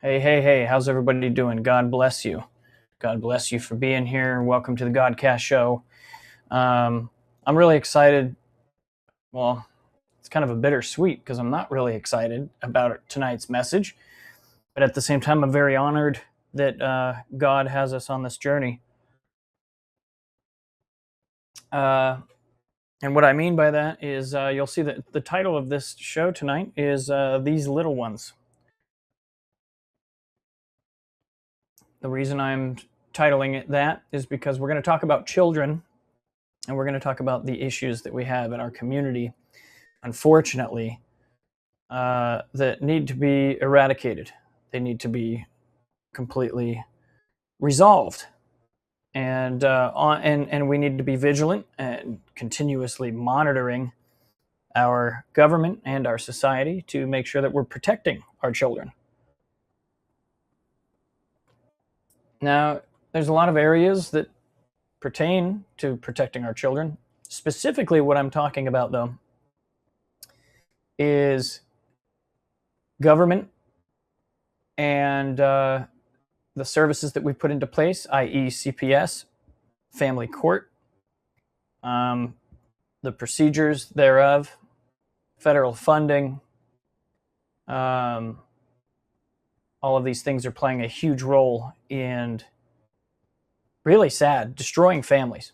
Hey, how's everybody doing? God bless you. God bless you for being here. Welcome to the Godcast Show. I'm really excited. Well, it's kind of a bittersweet because I'm not really excited about tonight's message. But at the same time, I'm very honored that God has us on this journey. And what I mean by that is you'll see that the title of this show tonight is These Little Ones. The reason I'm titling it that is because we're going to talk about children, and we're going to talk about the issues that we have in our community, unfortunately, that need to be eradicated. They need to be completely resolved. And we need to be vigilant and continuously monitoring our government and our society to make sure that we're protecting our children. Now, there's a lot of areas that pertain to protecting our children. Specifically, what I'm talking about, though, is government and the services that we put into place, i.e. CPS, family court, the procedures thereof, federal funding. All of these things are playing a huge role in, really sad, destroying families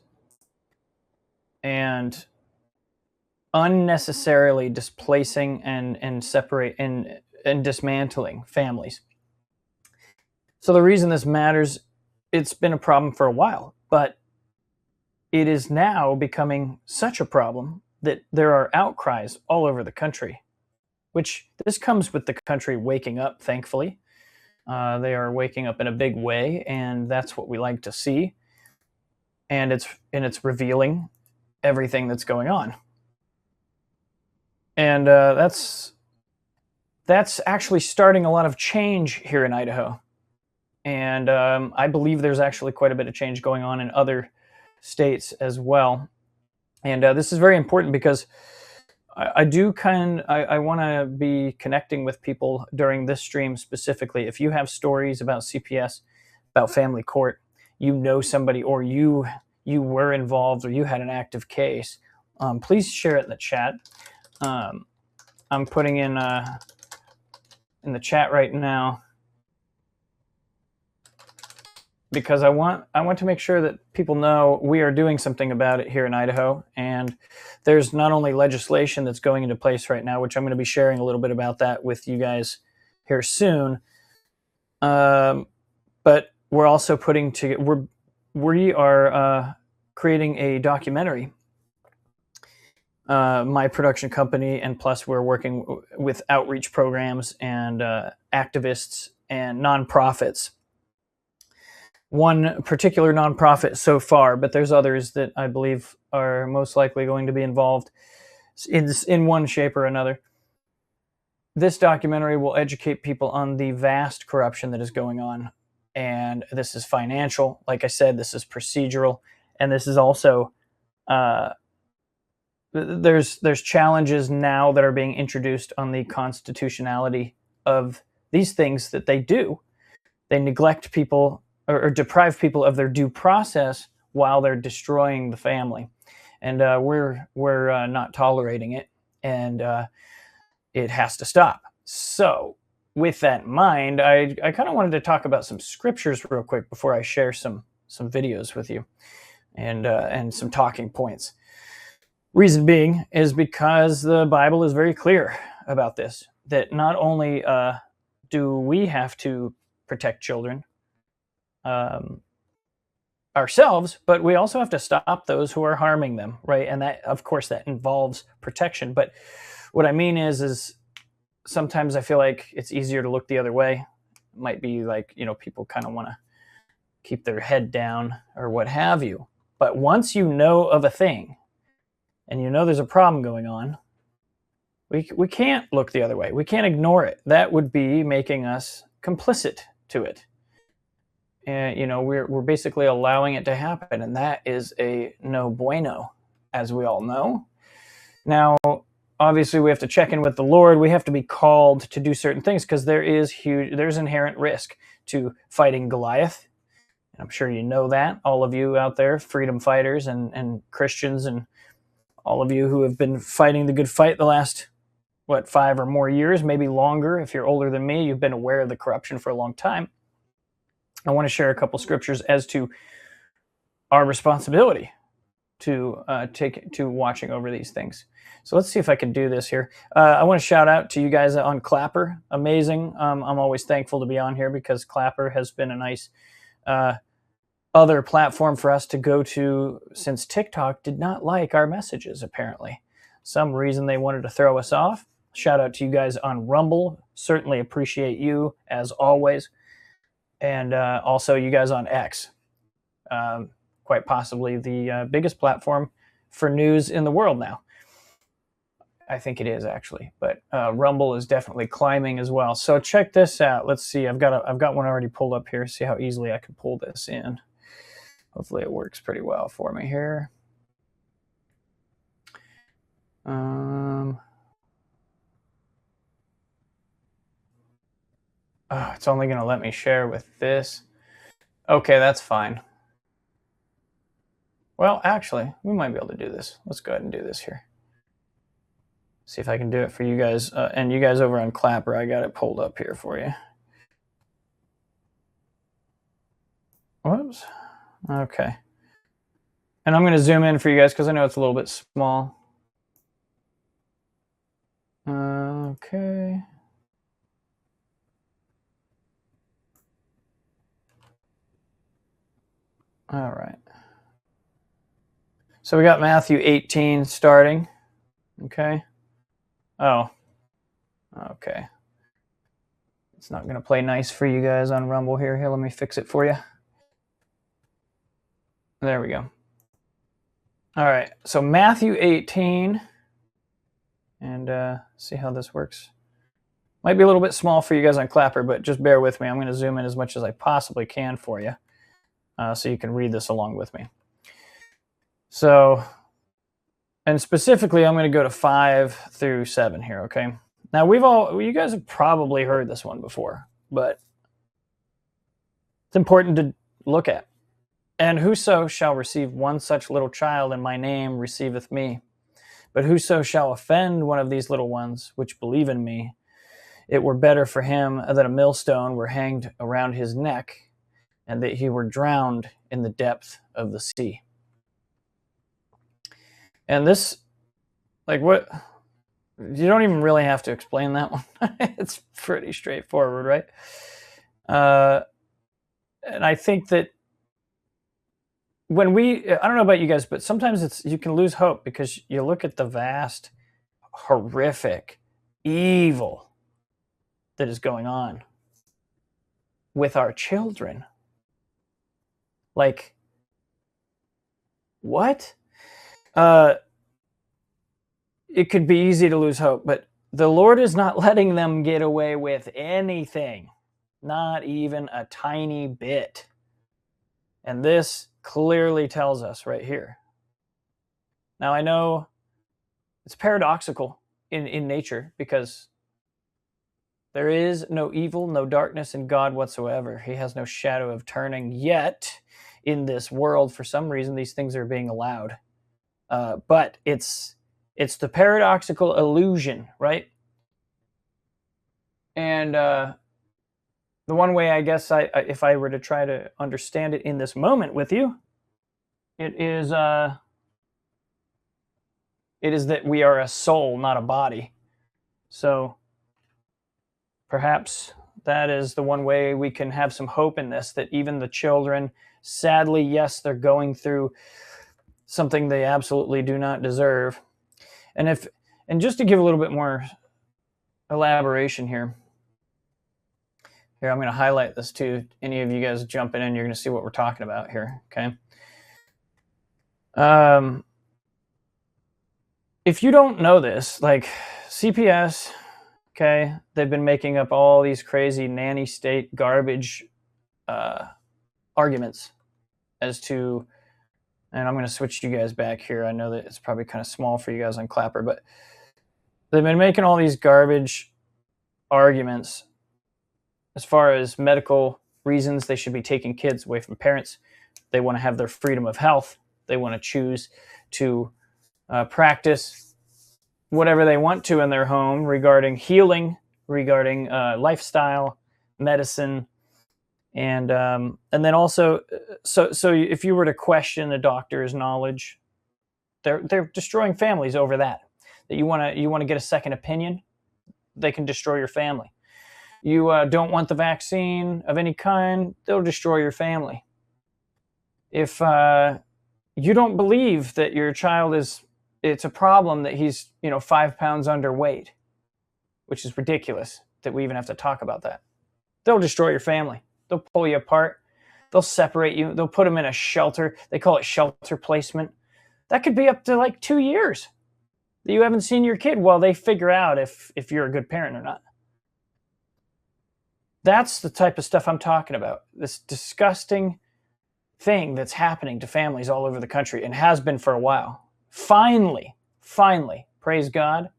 and unnecessarily displacing and separate and dismantling families. So the reason this matters, it's been a problem for a while, but it is now becoming such a problem that there are outcries all over the country, which this comes with the country waking up, thankfully. They are waking up in a big way, and that's what we like to see. And it's revealing everything that's going on. And that's actually starting a lot of change here in Idaho. And I believe there's actually quite a bit of change going on in other states as well. And this is very important because I want to be connecting with people during this stream specifically. If you have stories about CPS, about family court, you know somebody, or you were involved, or you had an active case, please share it in the chat. I'm putting in the chat right now because I want to make sure that people know we are doing something about it here in Idaho. And there's not only legislation that's going into place right now, which I'm going to be sharing a little bit about that with you guys here soon, but we're also we are creating a documentary, my production company, and plus we're working with outreach programs and activists and nonprofits. One particular nonprofit so far, but there's others that I believe are most likely going to be involved in one shape or another. This documentary will educate people on the vast corruption that is going on. And this is financial. Like I said, this is procedural. And this is also, there's challenges now that are being introduced on the constitutionality of these things that they do. They neglect people or deprive people of their due process while they're destroying the family. And we're not tolerating it, and it has to stop. So with that in mind, I kind of wanted to talk about some scriptures real quick before I share some videos with you and some talking points. Reason being is because the Bible is very clear about this, that not only do we have to protect children ourselves, but we also have to stop those who are harming them, right? And that, of course, that involves protection. But what I mean is sometimes I feel like it's easier to look the other way. It might be like, people kind of want to keep their head down or what have you. But once you know of a thing and there's a problem going on, we can't look the other way. We can't ignore it. That would be making us complicit to it. And, we're basically allowing it to happen, and that is a no bueno, as we all know. Now, obviously we have to check in with the Lord. We have to be called to do certain things because there's inherent risk to fighting Goliath. And I'm sure you know that, all of you out there, freedom fighters and Christians, and all of you who have been fighting the good fight the last, 5 or more years, maybe longer. If you're older than me, you've been aware of the corruption for a long time. I want to share a couple scriptures as to our responsibility to take to watching over these things. So let's see if I can do this here. I want to shout out to you guys on Clapper. Amazing. I'm always thankful to be on here because Clapper has been a nice other platform for us to go to since TikTok did not like our messages, apparently. Some reason they wanted to throw us off. Shout out to you guys on Rumble. Certainly appreciate you, as always. And also you guys on X. Quite possibly the biggest platform for news in the world now. I think it is, actually, but Rumble is definitely climbing as well. So check this out. Let's see. I've got one already pulled up here. See how easily I can pull this in. Hopefully it works pretty well for me here. It's only going to let me share with this. Okay, that's fine. Well, actually, we might be able to do this. Let's go ahead and do this here. See if I can do it for you guys. And you guys over on Clapper, I got it pulled up here for you. Whoops. Okay. And I'm going to zoom in for you guys because I know it's a little bit small. Okay. All right. So we got Matthew 18 starting. Okay. Oh. Okay. It's not going to play nice for you guys on Rumble here. Here, let me fix it for you. There we go. All right. So Matthew 18. And see how this works. Might be a little bit small for you guys on Clapper, but just bear with me. I'm going to zoom in as much as I possibly can for you so you can read this along with me. So, and specifically, I'm going to go to 5 through 7 here, okay? Now, you guys have probably heard this one before, but it's important to look at. And whoso shall receive one such little child in my name receiveth me. But whoso shall offend one of these little ones which believe in me, it were better for him that a millstone were hanged around his neck, and that he were drowned in the depth of the sea. And this, like, what? You don't even really have to explain that one. It's pretty straightforward, right? And I think that I don't know about you guys, but sometimes you can lose hope because you look at the vast, horrific evil that is going on with our children. Like, what? It could be easy to lose hope, but the Lord is not letting them get away with anything, not even a tiny bit. And this clearly tells us right here. Now, I know it's paradoxical in nature because there is no evil, no darkness in God whatsoever. He has no shadow of turning. Yet, in this world, for some reason, these things are being allowed. But it's the paradoxical illusion, right? And the one way, I guess, if I were to try to understand it in this moment with you, it is that we are a soul, not a body. So perhaps that is the one way we can have some hope in this, that even the children, sadly, yes, they're going through something they absolutely do not deserve. And just to give a little bit more elaboration here, I'm going to highlight this too. Any of you guys jumping in, you're going to see what we're talking about here, okay? If you don't know this, like CPS, okay, they've been making up all these crazy nanny state garbage arguments as to, and I'm going to switch you guys back here. I know that it's probably kind of small for you guys on Clapper, but they've been making all these garbage arguments as far as medical reasons they should be taking kids away from parents. They want to have their freedom of health. They want to choose to practice whatever they want to in their home regarding healing, regarding lifestyle, medicine, and then also, so if you were to question a doctor's knowledge, they're destroying families over that. That you want to get a second opinion, they can destroy your family. You don't want the vaccine of any kind, they'll destroy your family. If you don't believe that your child it's a problem that he's 5 pounds underweight, which is ridiculous that we even have to talk about that, they'll destroy your family. They'll pull you apart. They'll separate you. They'll put them in a shelter. They call it shelter placement. That could be up to like 2 years that you haven't seen your kid while they figure out if you're a good parent or not. That's the type of stuff I'm talking about. This disgusting thing that's happening to families all over the country and has been for a while. Finally, praise God,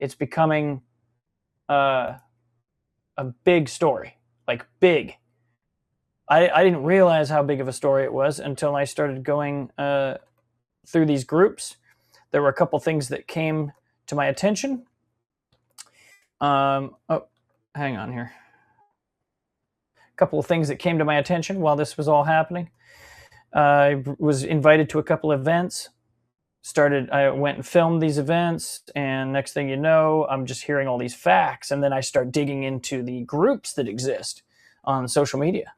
it's becoming a big story. Like big. I didn't realize how big of a story it was until I started going through these groups. There were a couple things that came to my attention. Oh, hang on here. A couple of things that came to my attention while this was all happening. I was invited to a couple events. I went and filmed these events, and next thing you know, I'm just hearing all these facts, and then I start digging into the groups that exist on social media.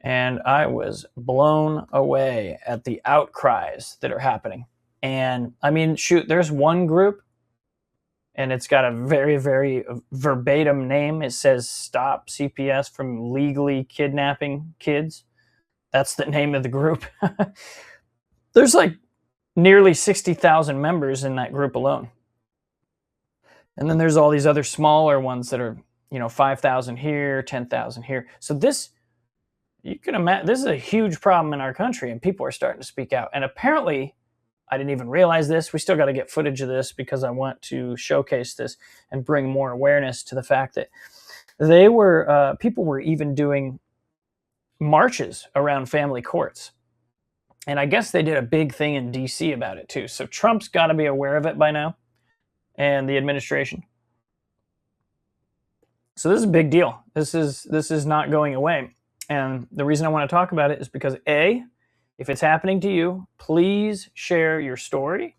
And I was blown away at the outcries that are happening. And I mean, shoot, there's one group, and it's got a very, very verbatim name. It says Stop CPS from Legally Kidnapping Kids. That's the name of the group. There's like nearly 60,000 members in that group alone. And then there's all these other smaller ones that are, 5,000 here, 10,000 here. So you can imagine, this is a huge problem in our country, and people are starting to speak out. And apparently, I didn't even realize this. We still got to get footage of this because I want to showcase this and bring more awareness to the fact that people were even doing marches around family courts. And I guess they did a big thing in DC about it too. So Trump's got to be aware of it by now, and the administration. So this is a big deal. This is not going away. And the reason I want to talk about it is because A, if it's happening to you, please share your story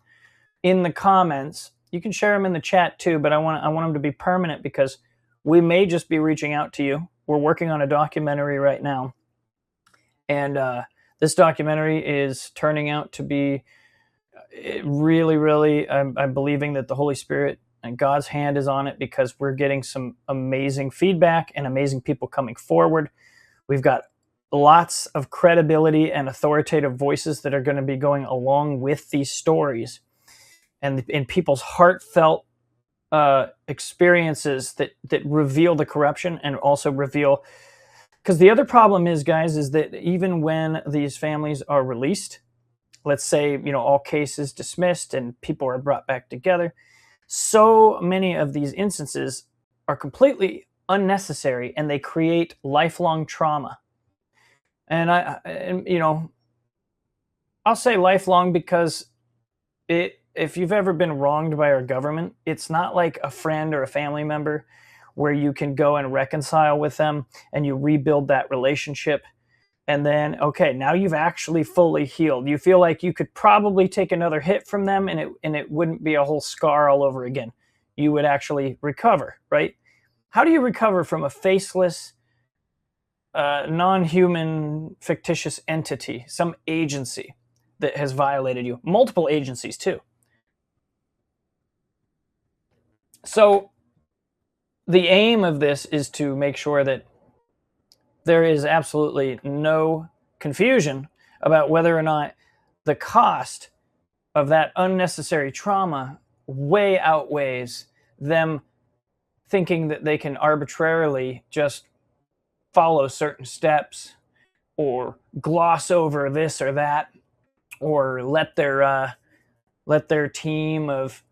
in the comments. You can share them in the chat too, but I want them to be permanent because we may just be reaching out to you. We're working on a documentary right now. And this documentary is turning out to be really, really, I'm believing that the Holy Spirit and God's hand is on it because we're getting some amazing feedback and amazing people coming forward. We've got lots of credibility and authoritative voices that are going to be going along with these stories, and in people's heartfelt experiences that reveal the corruption and also reveal. Because the other problem is, guys, is that even when these families are released, let's say, all cases dismissed and people are brought back together, so many of these instances are completely unnecessary and they create lifelong trauma. And I'll say lifelong because if you've ever been wronged by our government, it's not like a friend or a family member where you can go and reconcile with them and you rebuild that relationship. And then, okay, now you've actually fully healed. You feel like you could probably take another hit from them and it wouldn't be a whole scar all over again. You would actually recover, right? How do you recover from a faceless, non-human, fictitious entity, some agency that has violated you? Multiple agencies too. So the aim of this is to make sure that there is absolutely no confusion about whether or not the cost of that unnecessary trauma way outweighs them thinking that they can arbitrarily just follow certain steps or gloss over this or that, or let their team of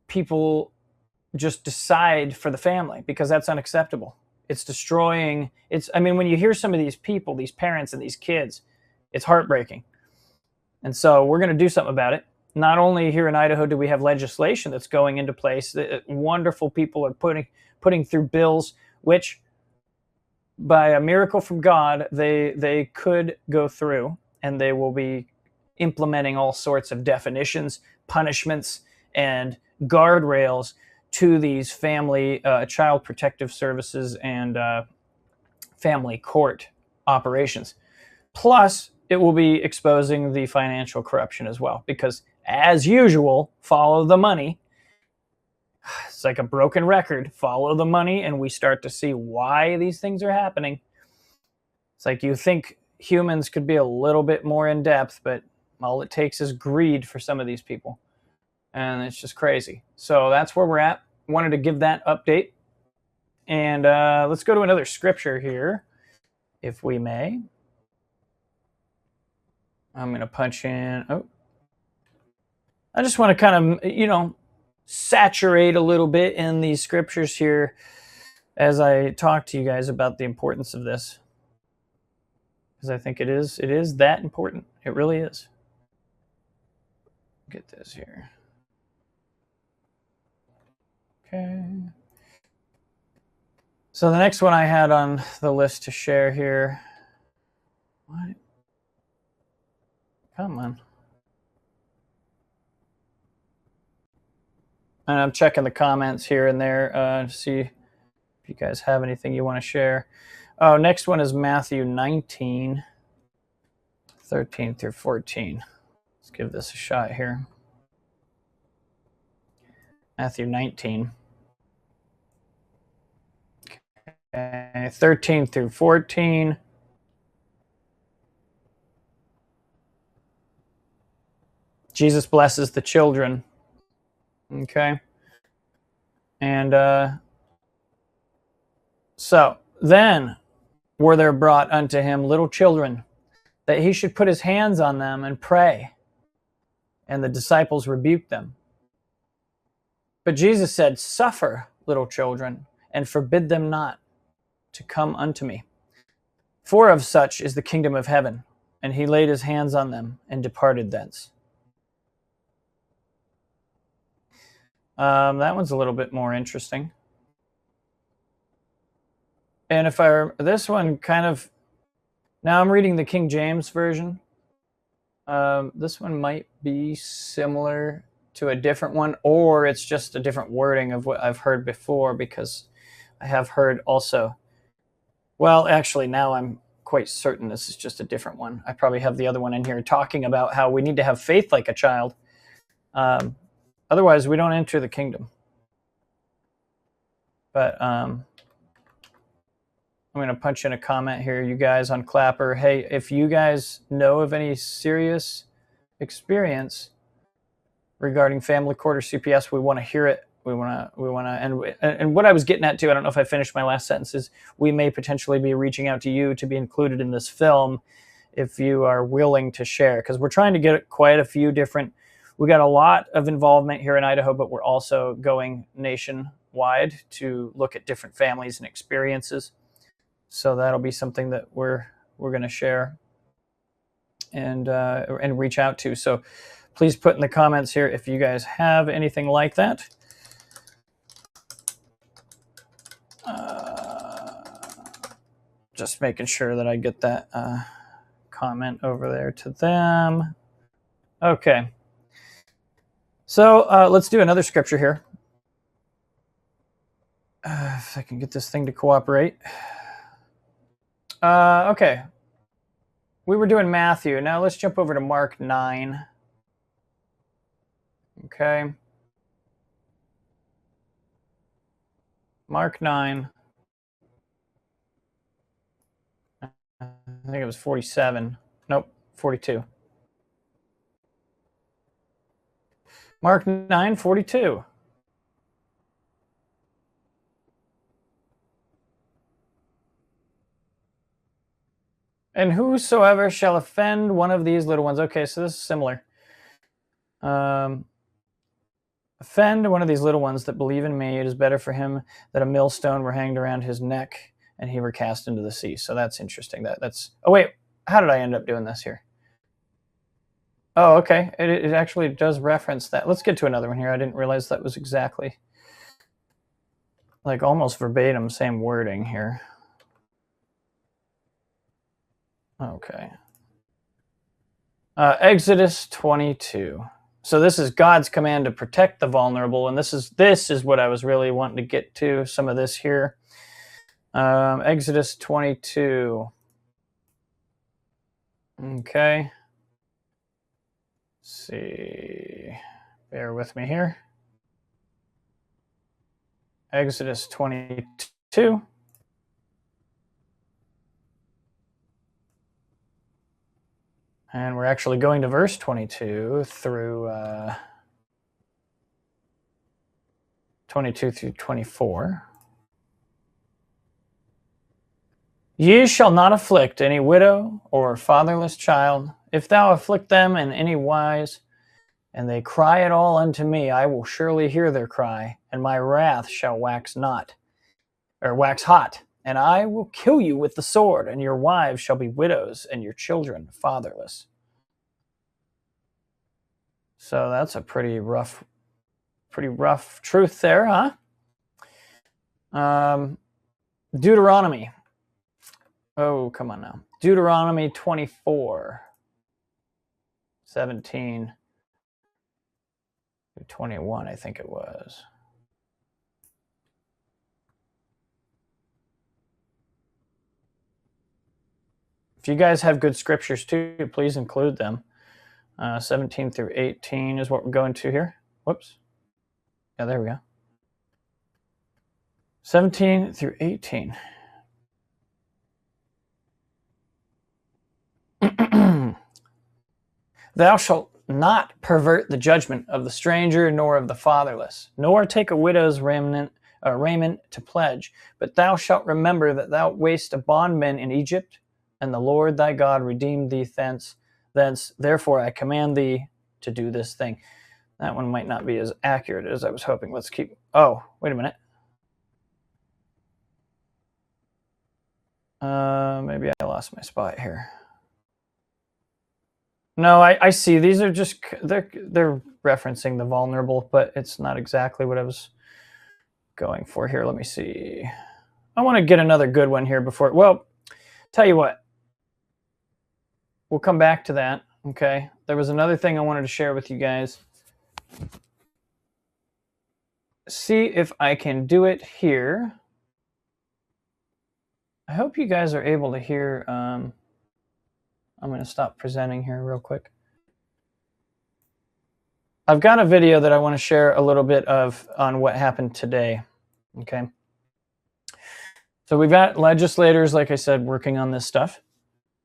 people just decide for the family, because that's unacceptable. It's destroying. I mean, when you hear some of these people, these parents and these kids, it's heartbreaking. And so we're going to do something about it. Not only here in Idaho do we have legislation that's going into place, wonderful people are putting through bills, which by a miracle from God, they could go through, and they will be implementing all sorts of definitions, punishments, and guardrails to these family child protective services and family court operations. Plus, it will be exposing the financial corruption as well, because as usual, follow the money. It's like a broken record. Follow the money, and we start to see why these things are happening. It's like you think humans could be a little bit more in depth, but all it takes is greed for some of these people. And it's just crazy. So that's where we're at. Wanted to give that update. And let's go to another scripture here, if we may. I'm going to punch in. Oh, I just want to kind of, saturate a little bit in these scriptures here as I talk to you guys about the importance of this, because I think it is that important. It really is. Get this here. Okay. So the next one I had on the list to share here. What? Come on. And I'm checking the comments here and there to see if you guys have anything you want to share. Oh, next one is Matthew 19, 13 through 14. Let's give this a shot here. Matthew 19. Okay, 13 through 14. Jesus blesses the children. Okay. And so then were there brought unto him little children, that he should put his hands on them and pray. And the disciples rebuked them. But Jesus said, Suffer little children, and forbid them not to come unto me. For of such is the kingdom of heaven. And he laid his hands on them and departed thence. That one's a little bit more interesting. And this one kind of, now I'm reading the King James Version. This one might be similar to a different one, or it's just a different wording of what I've heard before, because I have heard also, well, actually now I'm quite certain this is just a different one. I probably have the other one in here talking about how we need to have faith like a child. Otherwise, we don't enter the kingdom. But I'm going to punch in a comment here, you guys, on Clapper. Hey, if you guys know of any serious experience regarding family court or CPS, we want to hear it. We want to, and what I was getting at too, I don't know if I finished my last sentence, is we may potentially be reaching out to you to be included in this film if you are willing to share, because we're trying to get quite a few different. We got a lot of involvement here in Idaho, but we're also going nationwide to look at different families and experiences. So that'll be something that we're going to share and reach out to. So please put in the comments here if you guys have anything like that. Just making sure that I get that comment over there to them. Okay. So let's do another scripture here. If I can get this thing to cooperate. Okay. We were doing Matthew. Now let's jump over to Mark 9. Okay. Mark 9. I think it was 47. Nope, 42. Mark 9:42. And whosoever shall offend one of these little ones. Okay, so this is similar. offend one of these little ones that believe in me, it is better for him that a millstone were hanged around his neck and he were cast into the sea. So that's interesting. That's. Oh wait, how did I end up doing this here? Oh, okay. It actually does reference that. Let's get to another one here. I didn't realize that was exactly like almost verbatim, same wording here. Okay. Exodus 22. So this is God's command to protect the vulnerable, and this is what I was really wanting to get to. Some of this here. Exodus 22. Okay. Let's see. Bear with me here. Exodus 22. And we're actually going to verse 22 through 22 through 24. Ye shall not afflict any widow or fatherless child. If thou afflict them in any wise, and they cry at all unto me, I will surely hear their cry, and my wrath shall wax hot, and I will kill you with the sword, and your wives shall be widows, and your children fatherless. So that's a pretty rough truth there, huh? Deuteronomy. Oh, come on now. Deuteronomy 24, 17 to 21, I think it was. If you guys have good scriptures too, please include them. 17 through 18 is what we're going to here. Whoops. Yeah, there we go. 17 through 18. Thou shalt not pervert the judgment of the stranger, nor of the fatherless, nor take a widow's raiment to pledge. But thou shalt remember that thou wast a bondman in Egypt, and the Lord thy God redeemed thee thence. Therefore I command thee to do this thing. That one might not be as accurate as I was hoping. Let's keep. Oh, wait a minute. Maybe I lost my spot here. No, I see. These are just they're referencing the vulnerable, but it's not exactly what I was going for here. Let me see. I want to get another good one here before. Well, tell you what. We'll come back to that. Okay. There was another thing I wanted to share with you guys. See if I can do it here. I hope you guys are able to hear. I'm going to stop presenting here real quick. I've got a video that I want to share a little bit of on what happened today. Okay. So we've got legislators, like I said, working on this stuff.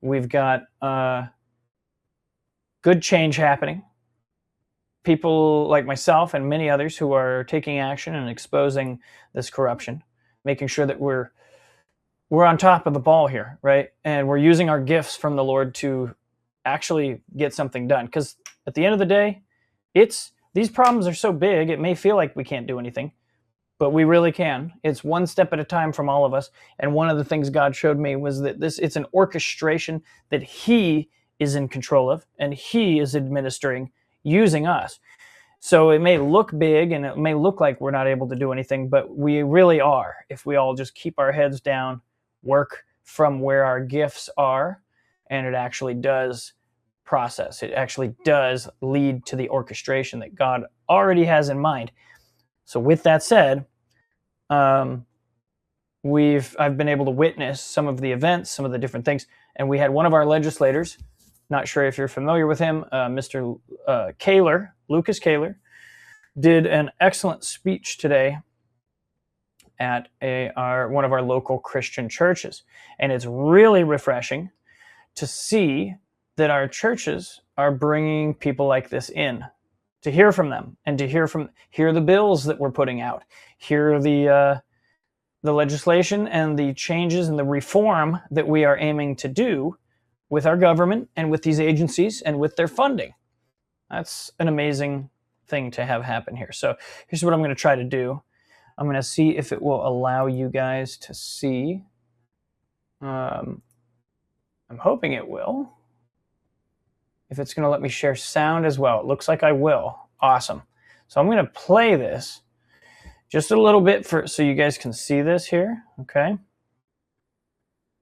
We've got good change happening. People like myself and many others who are taking action and exposing this corruption, making sure that we're on top of the ball here, right? And we're using our gifts from the Lord to actually get something done. Because at the end of the day, these problems are so big, it may feel like we can't do anything, but we really can. It's one step at a time from all of us. And one of the things God showed me was that it's an orchestration that He is in control of, and He is administering using us. So it may look big and it may look like we're not able to do anything, but we really are if we all just keep our heads down, work from where our gifts are, and it actually does process. It actually does lead to the orchestration that God already has in mind. So with that said, I've been able to witness some of the events, some of the different things, and we had one of our legislators, not sure if you're familiar with him, Mr. Kaler, Lucas Kaler, did an excellent speech today at one of our local Christian churches. And it's really refreshing to see that our churches are bringing people like this in, to hear from them and to hear the bills that we're putting out, hear the legislation and the changes and the reform that we are aiming to do with our government and with these agencies and with their funding. That's an amazing thing to have happen here. So here's what I'm going to try to do. I'm going to see if it will allow you guys to see. I'm hoping it will. If it's going to let me share sound as well. It looks like I will. Awesome. So I'm going to play this just a little bit so you guys can see this here. Okay.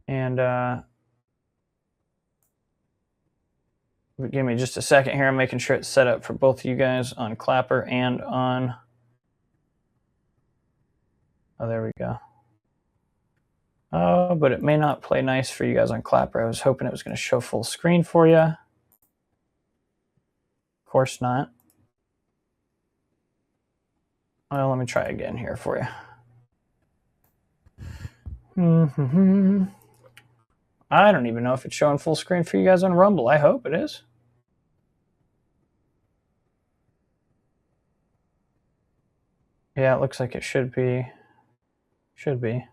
And give me just a second here. I'm making sure it's set up for both of you guys on Clapper and on... Oh, there we go. Oh, but it may not play nice for you guys on Clapper. I was hoping it was going to show full screen for you. Of course not. Well, let me try again here for you. I don't even know if it's showing full screen for you guys on Rumble. I hope it is. Yeah, it looks like it should be. Should be.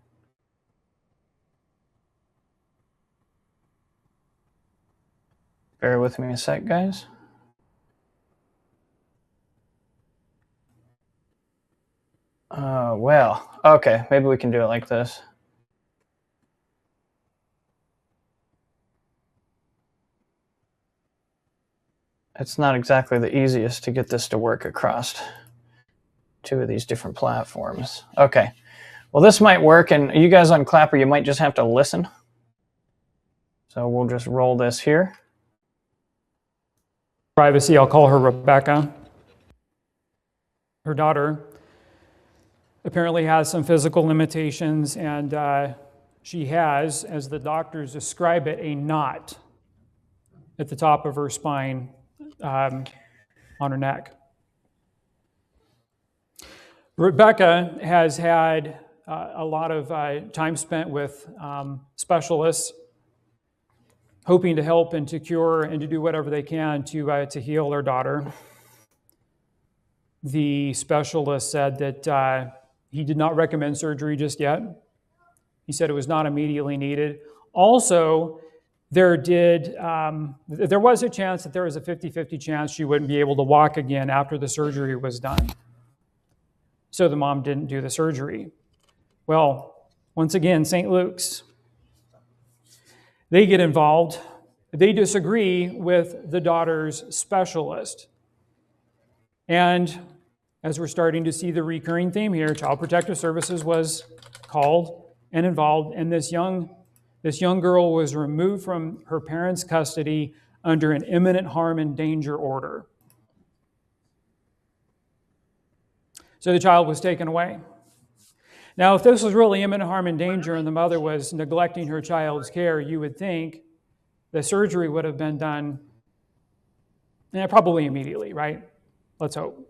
Bear with me a sec, guys. Well, okay, maybe we can do it like this. It's not exactly the easiest to get this to work across two of these different platforms. Okay, well, this might work, and you guys on Clapper, you might just have to listen. So we'll just roll this here. Privacy, I'll call her Rebecca. Her daughter apparently has some physical limitations, and she has, as the doctors describe it, a knot at the top of her spine on her neck. Rebecca has had a lot of time spent with specialists, hoping to help and to cure and to do whatever they can to heal their daughter. The specialist said that he did not recommend surgery just yet. He said it was not immediately needed. Also, there was a chance that there was a 50-50 chance she wouldn't be able to walk again after the surgery was done. So the mom didn't do the surgery. Well, once again, St. Luke's, they get involved. They disagree with the daughter's specialist. And as we're starting to see the recurring theme here, Child Protective Services was called and involved, and this young girl was removed from her parents' custody under an imminent harm and danger order. So the child was taken away. Now, if this was really imminent harm and danger and the mother was neglecting her child's care, you would think the surgery would have been done probably immediately, right? Let's hope.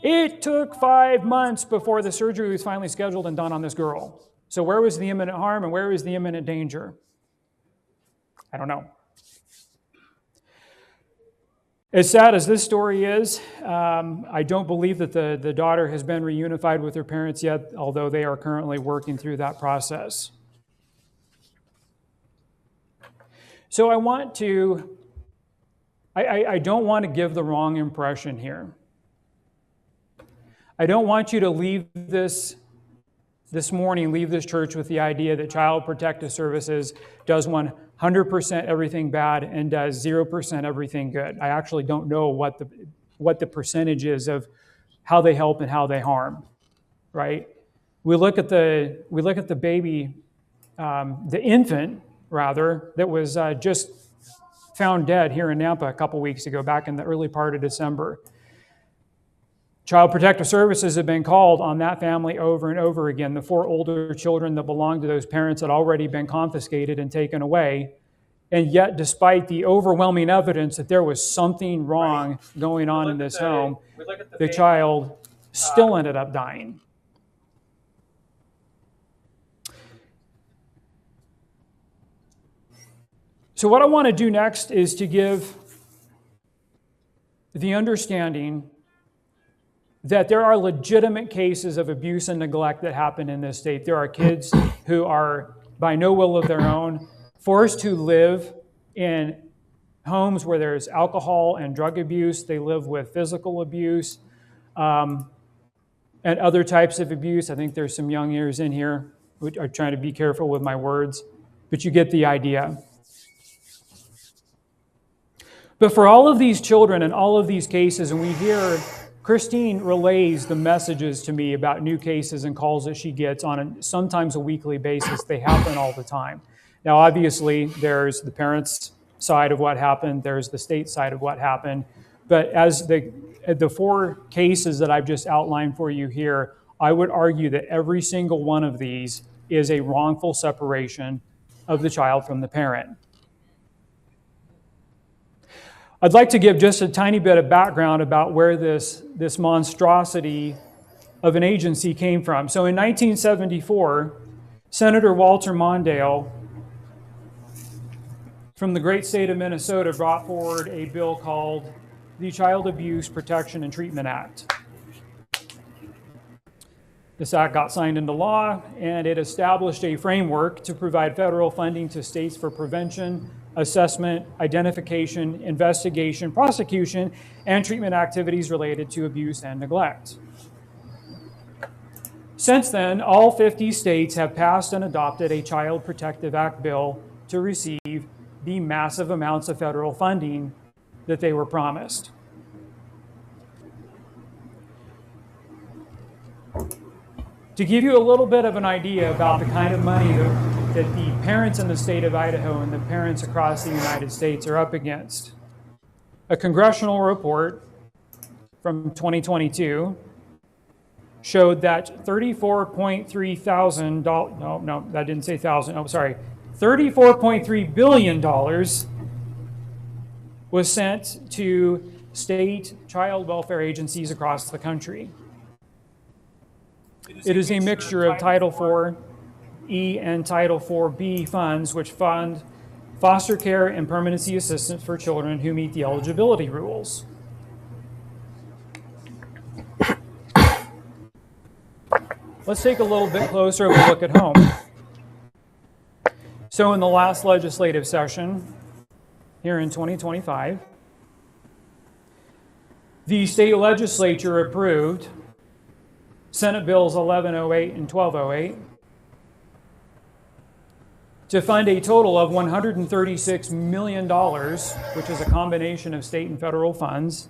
It took 5 months before the surgery was finally scheduled and done on this girl. So where was the imminent harm and where was the imminent danger? I don't know. As sad as this story is, I don't believe that the daughter has been reunified with her parents yet, although they are currently working through that process. So I don't want to give the wrong impression here. I don't want you to leave this morning, leave this church with the idea that Child Protective Services does 100% everything bad and does 0% everything good. I actually don't know what the percentage is of how they help and how they harm, right? We look at the baby, the infant rather, that was just found dead here in Nampa a couple weeks ago, back in the early part of December. Child Protective Services have been called on that family over and over again. The 4 older children that belonged to those parents had already been confiscated and taken away. And yet, despite the overwhelming evidence that there was something wrong going on in this home, the child still ended up dying. So what I want to do next is to give the understanding that there are legitimate cases of abuse and neglect that happen in this state. There are kids who are, by no will of their own, forced to live in homes where there's alcohol and drug abuse. They live with physical abuse and other types of abuse. I think there's some young ears in here who are trying to be careful with my words, but you get the idea. But for all of these children and all of these cases, and we hear Christine relays the messages to me about new cases and calls that she gets on sometimes a weekly basis. They happen all the time. Now, obviously, there's the parents' side of what happened. There's the state side of what happened. But as the four cases that I've just outlined for you here, I would argue that every single one of these is a wrongful separation of the child from the parent. I'd like to give just a tiny bit of background about where this monstrosity of an agency came from. So in 1974, Senator Walter Mondale from the great state of Minnesota brought forward a bill called the Child Abuse Protection and Treatment Act. This act got signed into law, and it established a framework to provide federal funding to states for prevention, assessment, identification, investigation, prosecution, and treatment activities related to abuse and neglect. Since then, all 50 states have passed and adopted a Child Protective Act bill to receive the massive amounts of federal funding that they were promised. To give you a little bit of an idea about the kind of money that the parents in the state of Idaho and the parents across the United States are up against, a congressional report from 2022 showed that $34.3 billion was sent to state child welfare agencies across the country. It is a mixture of Title IV-E and Title IV-B funds, which fund foster care and permanency assistance for children who meet the eligibility rules. Let's take a little bit closer of a look at home. So in the last legislative session, here in 2025, the state legislature approved Senate Bills 1108 and 1208 to fund a total of $136 million, which is a combination of state and federal funds,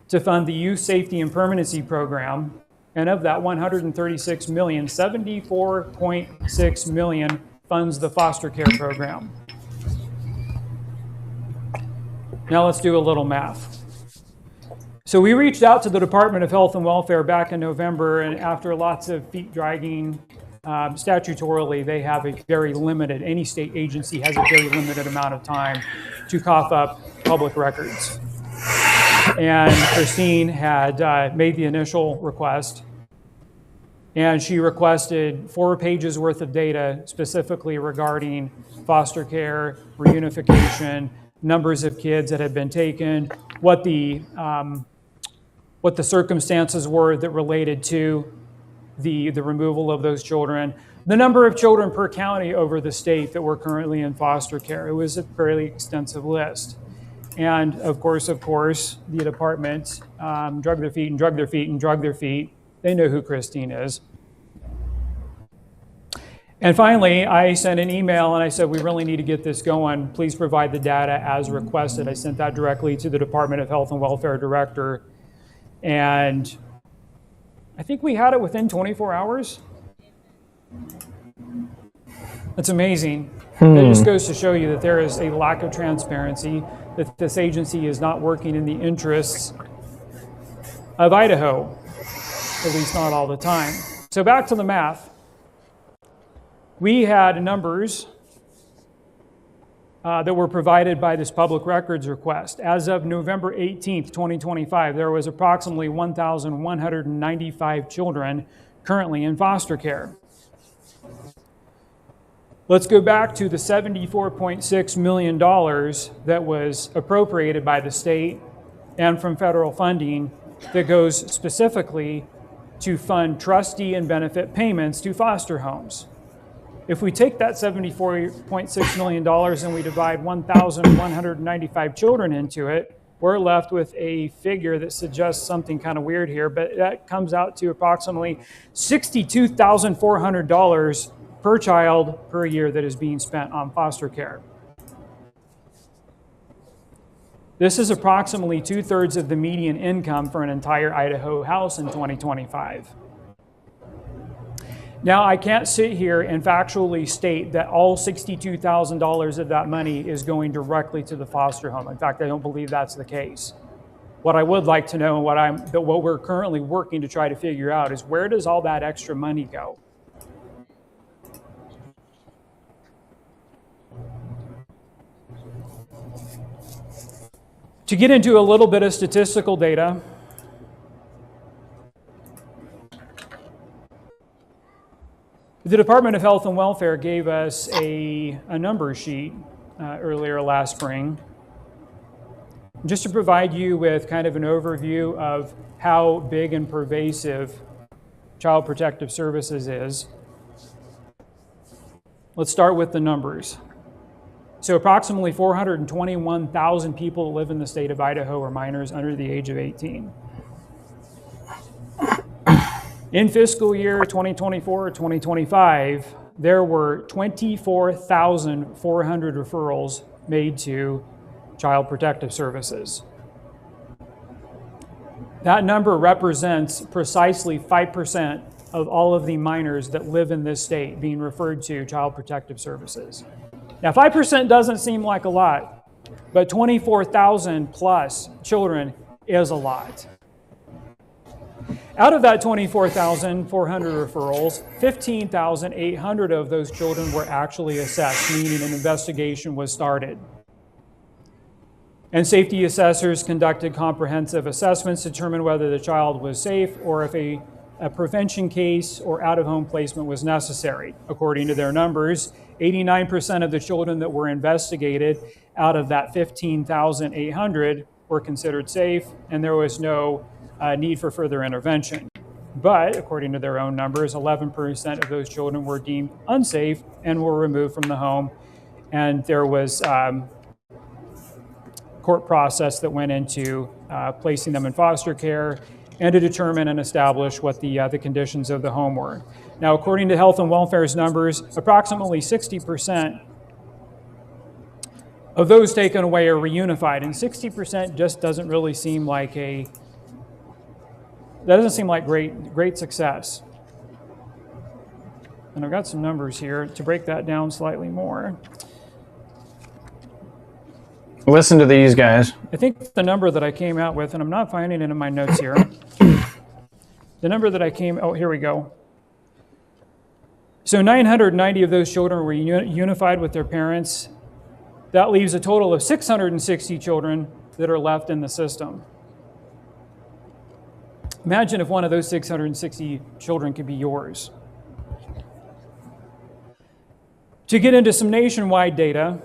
to fund the Youth Safety and Permanency Program. And of that $136 million, $74.6 million funds the foster care program. Now let's do a little math. So we reached out to the Department of Health and Welfare back in November, and after lots of feet dragging, statutorily, they have a very limited, any state agency has a very limited amount of time to cough up public records. And Christine had made the initial request, and she requested 4 pages worth of data specifically regarding foster care, reunification, numbers of kids that had been taken, what the circumstances were that related to the removal of those children, the number of children per county over the state that were currently in foster care. It was a fairly extensive list. And of course, the department drug their feet and drug their feet and drug their feet. They know who Christine is. And finally, I sent an email and I said, we really need to get this going. Please provide the data as requested. I sent that directly to the Department of Health and Welfare Director. And I think we had it within 24 hours. That's amazing. It just goes to show you that there is a lack of transparency, that this agency is not working in the interests of Idaho, at least not all the time. So back to the math. We had numbers that were provided by this public records request. As of November 18th, 2025, there was approximately 1,195 children currently in foster care. Let's go back to the $74.6 million that was appropriated by the state and from federal funding that goes specifically to fund trustee and benefit payments to foster homes. If we take that $74.6 million and we divide 1,195 children into it, we're left with a figure that suggests something kind of weird here, but that comes out to approximately $62,400 per child per year that is being spent on foster care. This is approximately 2/3 of the median income for an entire Idaho house in 2025. Now, I can't sit here and factually state that all $62,000 of that money is going directly to the foster home. In fact, I don't believe that's the case. What I would like to know, and what we're currently working to try to figure out, is where does all that extra money go? To get into a little bit of statistical data, the Department of Health and Welfare gave us a number sheet earlier last spring, just to provide you with kind of an overview of how big and pervasive Child Protective Services is. Let's start with the numbers. So approximately 421,000 people live in the state of Idaho are minors under the age of 18. In fiscal year 2024-2025, there were 24,400 referrals made to Child Protective Services. That number represents precisely 5% of all of the minors that live in this state being referred to Child Protective Services. Now, 5% doesn't seem like a lot, but 24,000 plus children is a lot. Out of that 24,400 referrals, 15,800 of those children were actually assessed, meaning an investigation was started. And safety assessors conducted comprehensive assessments to determine whether the child was safe or if a prevention case or out-of-home placement was necessary. According to their numbers, 89% of the children that were investigated out of that 15,800 were considered safe, and there was no need for further intervention. But according to their own numbers, 11% of those children were deemed unsafe and were removed from the home, and there was court process that went into placing them in foster care and to determine and establish what the conditions of the home were. Now, according to Health and Welfare's numbers, approximately 60% of those taken away are reunified, and 60% just doesn't really seem like great success. And I've got some numbers here to break that down slightly more. Listen to these guys. I think the number that I came out with, and I'm not finding it in my notes here. The number that here we go. So 990 of those children were unified with their parents. That leaves a total of 660 children that are left in the system. Imagine if one of those 660 children could be yours. To get into some nationwide data,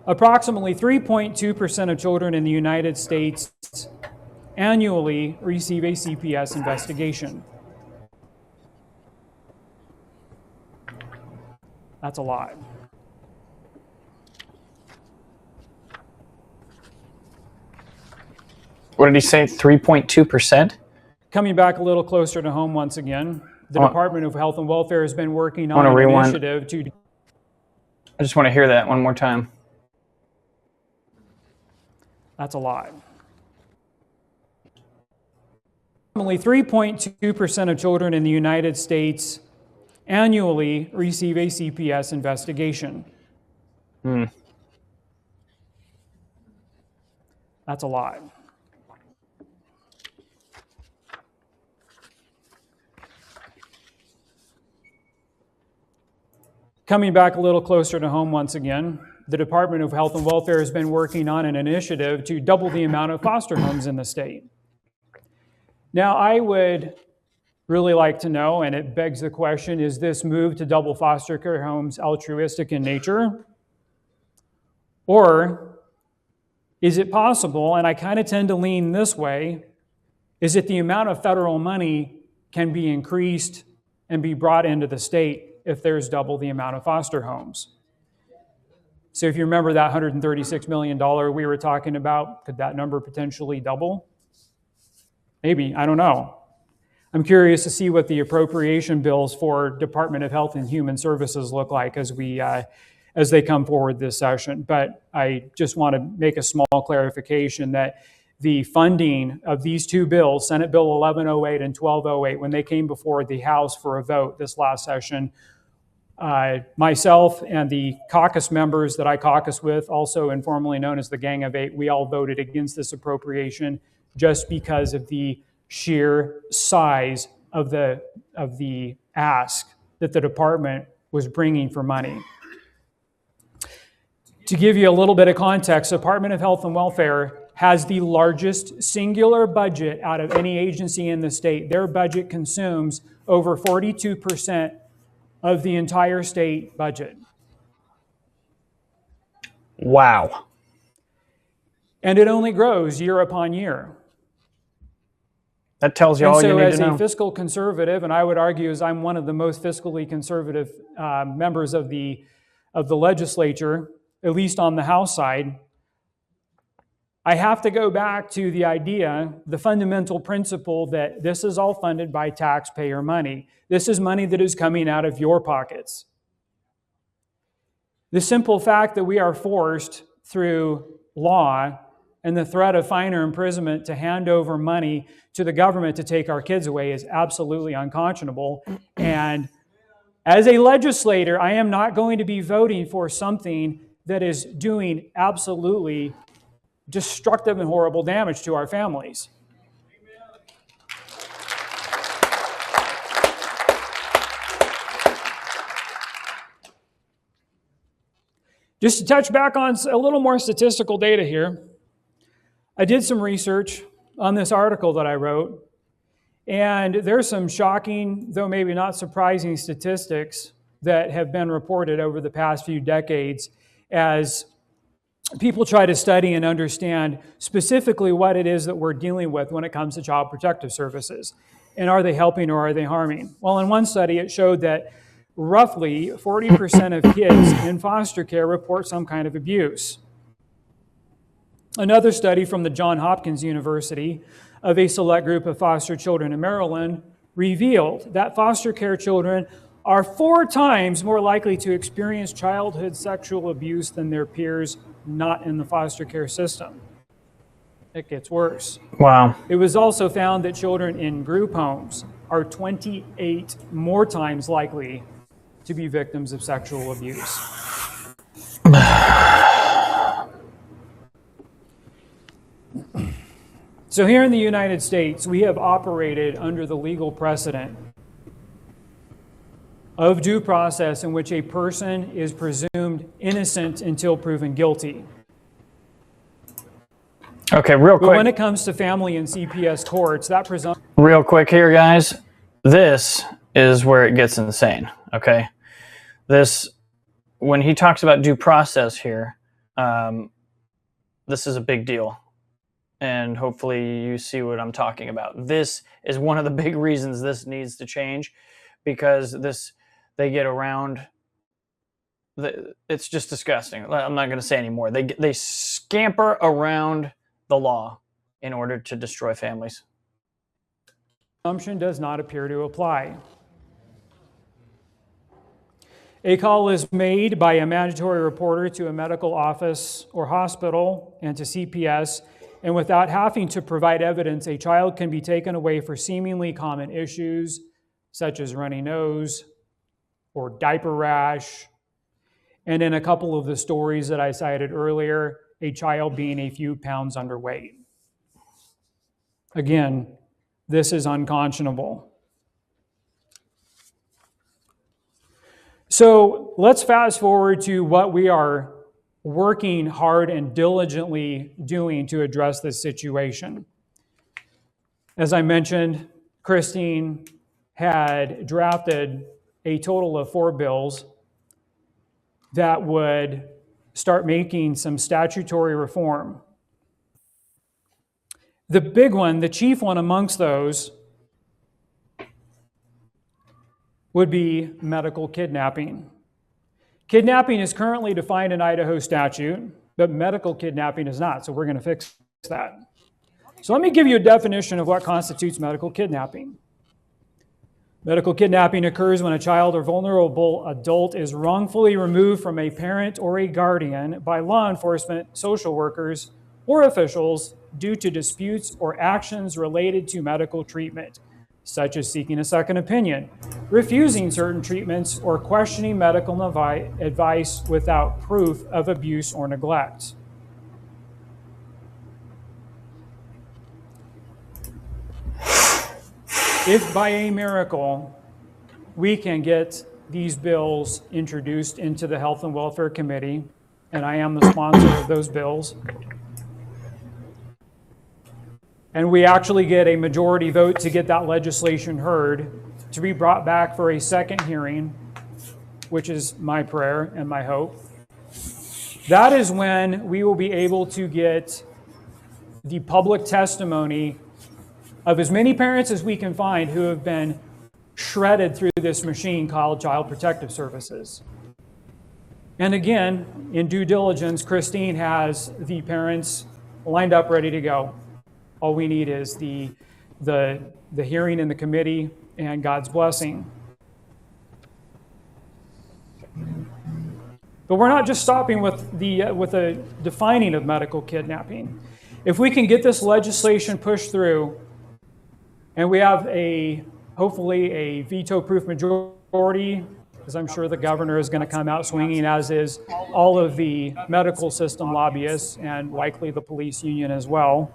approximately 3.2% of children in the United States annually receive a CPS investigation. That's a lot. What did he say, 3.2%? Coming back a little closer to home once again, the Department of Health and Welfare has been working on an initiative to... I just want to hear that one more time. That's a lot. Only 3.2% of children in the United States annually receive a CPS investigation. That's a lot. Coming back a little closer to home once again, the Department of Health and Welfare has been working on an initiative to double the amount of foster homes in the state. Now, I would really like to know, and it begs the question, is this move to double foster care homes altruistic in nature? Or is it possible, and I kind of tend to lean this way, is that the amount of federal money can be increased and be brought into the state if there's double the amount of foster homes. So if you remember that $136 million we were talking about, could that number potentially double? Maybe, I don't know. I'm curious to see what the appropriation bills for Department of Health and Human Services look like as they come forward this session. But I just want to make a small clarification that the funding of these two bills, Senate Bill 1108 and 1208, when they came before the House for a vote this last session, myself and the caucus members that I caucus with, also informally known as the Gang of Eight, we all voted against this appropriation just because of the sheer size of the ask that the department was bringing for money. To give you a little bit of context, the Department of Health and Welfare has the largest singular budget out of any agency in the state. Their budget consumes over 42% of the entire state budget. Wow. And it only grows year upon year. That tells you all you need to know. And so as a fiscal conservative, and I would argue as I'm one of the most fiscally conservative members of the legislature, at least on the House side, I have to go back to the idea, the fundamental principle that this is all funded by taxpayer money. This is money that is coming out of your pockets. The simple fact that we are forced through law and the threat of fine or imprisonment to hand over money to the government to take our kids away is absolutely unconscionable. And as a legislator, I am not going to be voting for something that is doing absolutely destructive and horrible damage to our families. Just to touch back on a little more statistical data here, I did some research on this article that I wrote, and there's some shocking, though maybe not surprising, statistics that have been reported over the past few decades as people try to study and understand specifically what it is that we're dealing with when it comes to child protective services. And are they helping or are they harming? Well, in one study, it showed that roughly 40% of kids in foster care report some kind of abuse. Another study from the Johns Hopkins University of a select group of foster children in Maryland revealed that foster care children are 4 times more likely to experience childhood sexual abuse than their peers not in the foster care system. It gets worse. Wow. It was also found that children in group homes are 28 more times likely to be victims of sexual abuse. So here in the United States, we have operated under the legal precedent of due process in which a person is presumed innocent until proven guilty. Okay, real quick. But when it comes to family and CPS courts, that presumption... Real quick here, guys. This is where it gets insane, okay? When he talks about due process here, this is a big deal. And hopefully you see what I'm talking about. This is one of the big reasons this needs to change, because they get around, it's just disgusting. I'm not going to say anymore. They scamper around the law in order to destroy families. Assumption does not appear to apply. A call is made by a mandatory reporter to a medical office or hospital and to CPS, and without having to provide evidence, a child can be taken away for seemingly common issues such as runny nose or diaper rash. And in a couple of the stories that I cited earlier, a child being a few pounds underweight. Again, this is unconscionable. So let's fast forward to what we are working hard and diligently doing to address this situation. As I mentioned, Christine had drafted a total of 4 bills that would start making some statutory reform. The big one, the chief one amongst those, would be medical kidnapping. Kidnapping is currently defined in Idaho statute, but medical kidnapping is not, so we're going to fix that. So let me give you a definition of what constitutes medical kidnapping. Medical kidnapping occurs when a child or vulnerable adult is wrongfully removed from a parent or a guardian by law enforcement, social workers, or officials due to disputes or actions related to medical treatment, such as seeking a second opinion, refusing certain treatments, or questioning medical advice without proof of abuse or neglect. If by a miracle we can get these bills introduced into the Health and Welfare Committee, and I am the sponsor of those bills, and we actually get a majority vote to get that legislation heard, to be brought back for a second hearing, which is my prayer and my hope, that is when we will be able to get the public testimony of as many parents as we can find who have been shredded through this machine called Child Protective Services. And again, in due diligence, Christine has the parents lined up, ready to go. All we need is the hearing in the committee and God's blessing. But we're not just stopping with the defining of medical kidnapping. If we can get this legislation pushed through, and we have hopefully a veto-proof majority, because I'm sure the governor is going to come out swinging, as is all of the medical system lobbyists and likely the police union as well.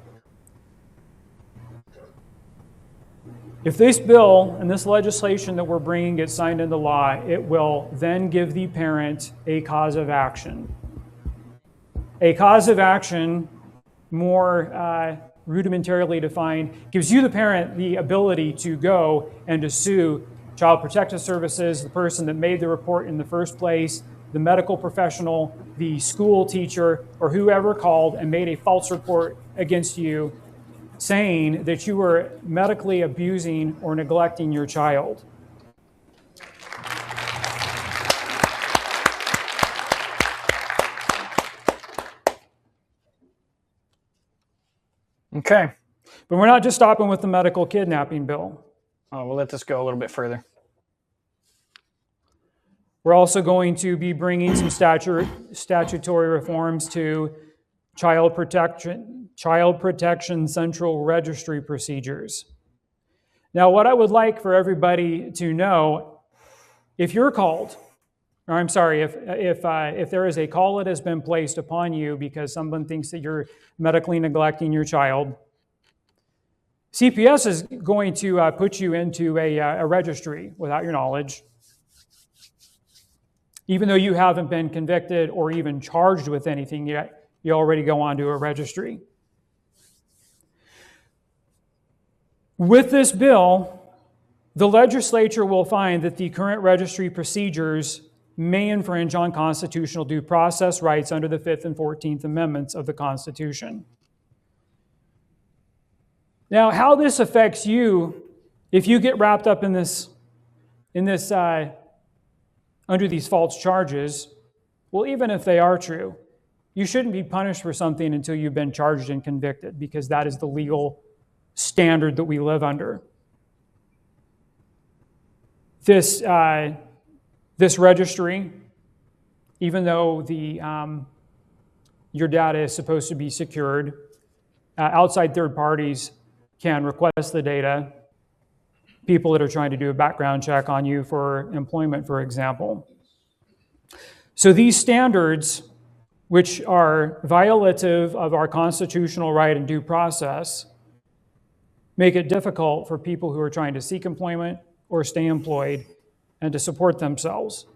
If this bill and this legislation that we're bringing gets signed into law, it will then give the parent a cause of action. A cause of action, more rudimentarily defined, gives you, the parent, the ability to go and to sue Child Protective Services, the person that made the report in the first place, the medical professional, the school teacher, or whoever called and made a false report against you, saying that you were medically abusing or neglecting your child. Okay. But we're not just stopping with the medical kidnapping bill. Oh, we'll let this go a little bit further. We're also going to be bringing some statutory reforms to child protection central registry procedures. Now, what I would like for everybody to know, if you're called, or I'm sorry, if there is a call that has been placed upon you because someone thinks that you're medically neglecting your child, CPS is going to put you into a registry without your knowledge, even though you haven't been convicted or even charged with anything yet. You already go on to a registry. With this bill, the legislature will find that the current registry procedures may infringe on constitutional due process rights under the 5th and 14th Amendments of the Constitution. Now, how this affects you, if you get wrapped up in this under these false charges, well, even if they are true, you shouldn't be punished for something until you've been charged and convicted, because that is the legal standard that we live under. This registry, even though your data is supposed to be secured, outside third parties can request the data. People that are trying to do a background check on you for employment, for example. So these standards, which are violative of our constitutional right and due process, make it difficult for people who are trying to seek employment or stay employed and to support themselves.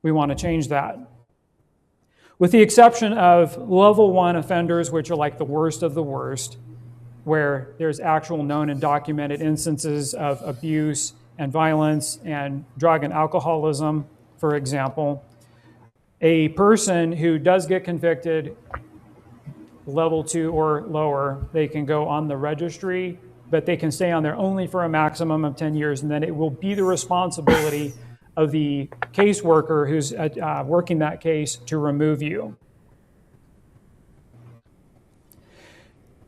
We want to change that. With the exception of level 1 offenders, which are like the worst of the worst, where there's actual known and documented instances of abuse and violence and drug and alcoholism, for example, a person who does get convicted, level 2 or lower, they can go on the registry but they can stay on there only for a maximum of 10 years, and then it will be the responsibility of the caseworker who's working that case to remove you.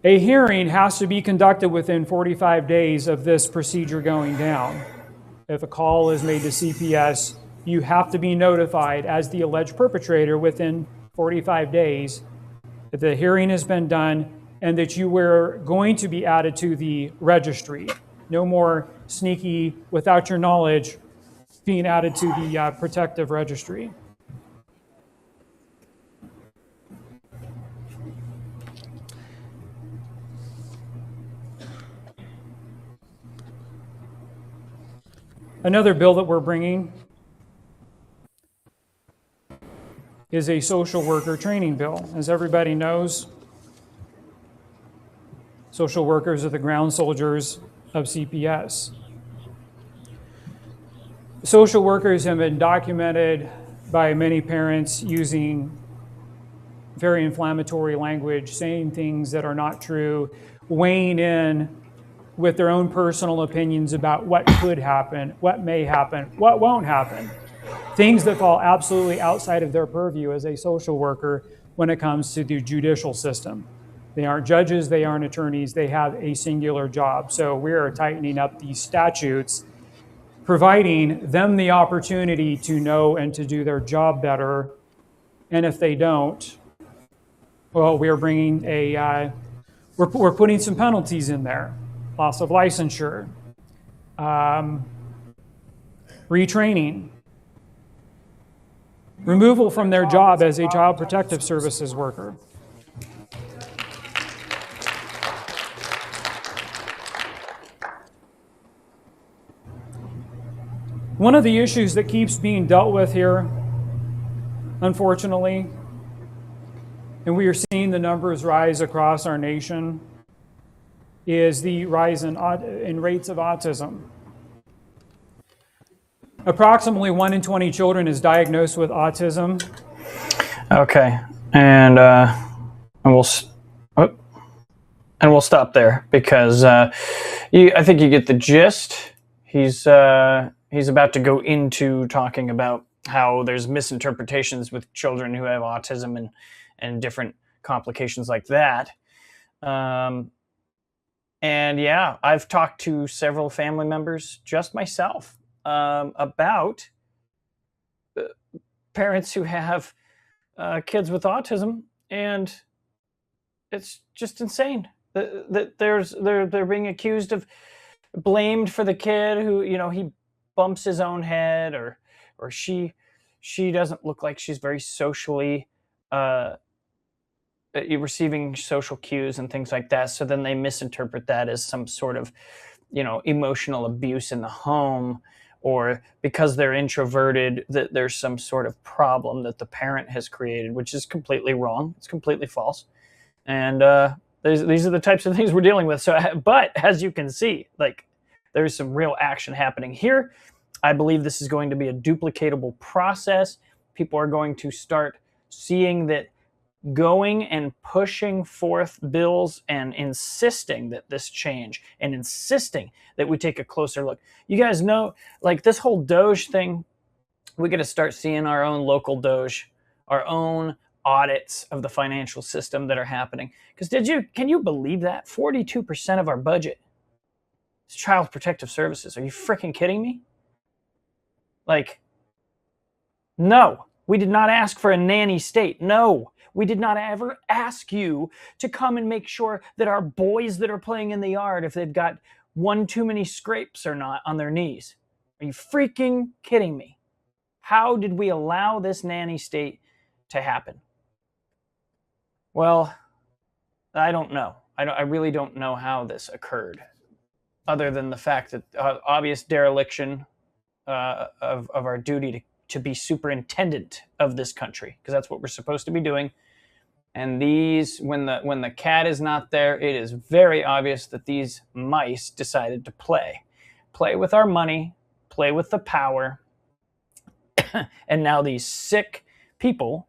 A hearing has to be conducted within 45 days of this procedure going down. If a call is made to CPS, you have to be notified as the alleged perpetrator within 45 days that the hearing has been done and that you were going to be added to the registry. No more sneaky, without your knowledge, being added to the protective registry. Another bill that we're bringing is a social worker training bill. As everybody knows, social workers are the ground soldiers of CPS. Social workers have been documented by many parents using very inflammatory language, saying things that are not true, weighing in with their own personal opinions about what could happen, what may happen, what won't happen. Things that fall absolutely outside of their purview as a social worker when it comes to the judicial system. They aren't judges, they aren't attorneys, they have a singular job. So we are tightening up these statutes, providing them the opportunity to know and to do their job better. And if they don't, well, we are bringing we're putting some penalties in there. Loss of licensure, retraining, removal from their job as a child protective services worker. One of the issues that keeps being dealt with here, unfortunately, and we are seeing the numbers rise across our nation, is the rise in rates of autism. Approximately 1 in 20 children is diagnosed with autism. Okay, and we'll stop there because I think you get the gist. He's about to go into talking about how there's misinterpretations with children who have autism and different complications like that. And yeah, I've talked to several family members, just myself, about parents who have kids with autism, and it's just insane that they're being accused of, blamed for the kid who, he bumps his own head, or she doesn't look like she's very socially receiving social cues and things like that. So then they misinterpret that as some sort of, emotional abuse in the home, or because they're introverted, that there's some sort of problem that the parent has created, which is completely wrong. It's completely false. And these are the types of things we're dealing with. So, but as you can see, there's some real action happening here. I believe this is going to be a duplicatable process. People are going to start seeing that going and pushing forth bills and insisting that this change, and insisting that we take a closer look. You guys know, this whole Doge thing, we got to start seeing our own local Doge, our own audits of the financial system that are happening. Because can you believe that? 42% of our budget is child protective services. Are you freaking kidding me? No, we did not ask for a nanny state. No, we did not ever ask you to come and make sure that our boys that are playing in the yard, if they've got one too many scrapes or not on their knees. Are you freaking kidding me? How did we allow this nanny state to happen? Well, I don't know. I really don't know how this occurred, other than the fact that obvious dereliction of our duty to be superintendent of this country, because that's what we're supposed to be doing. And when the cat is not there, it is very obvious that these mice decided to play with our money, play with the power, and now these sick people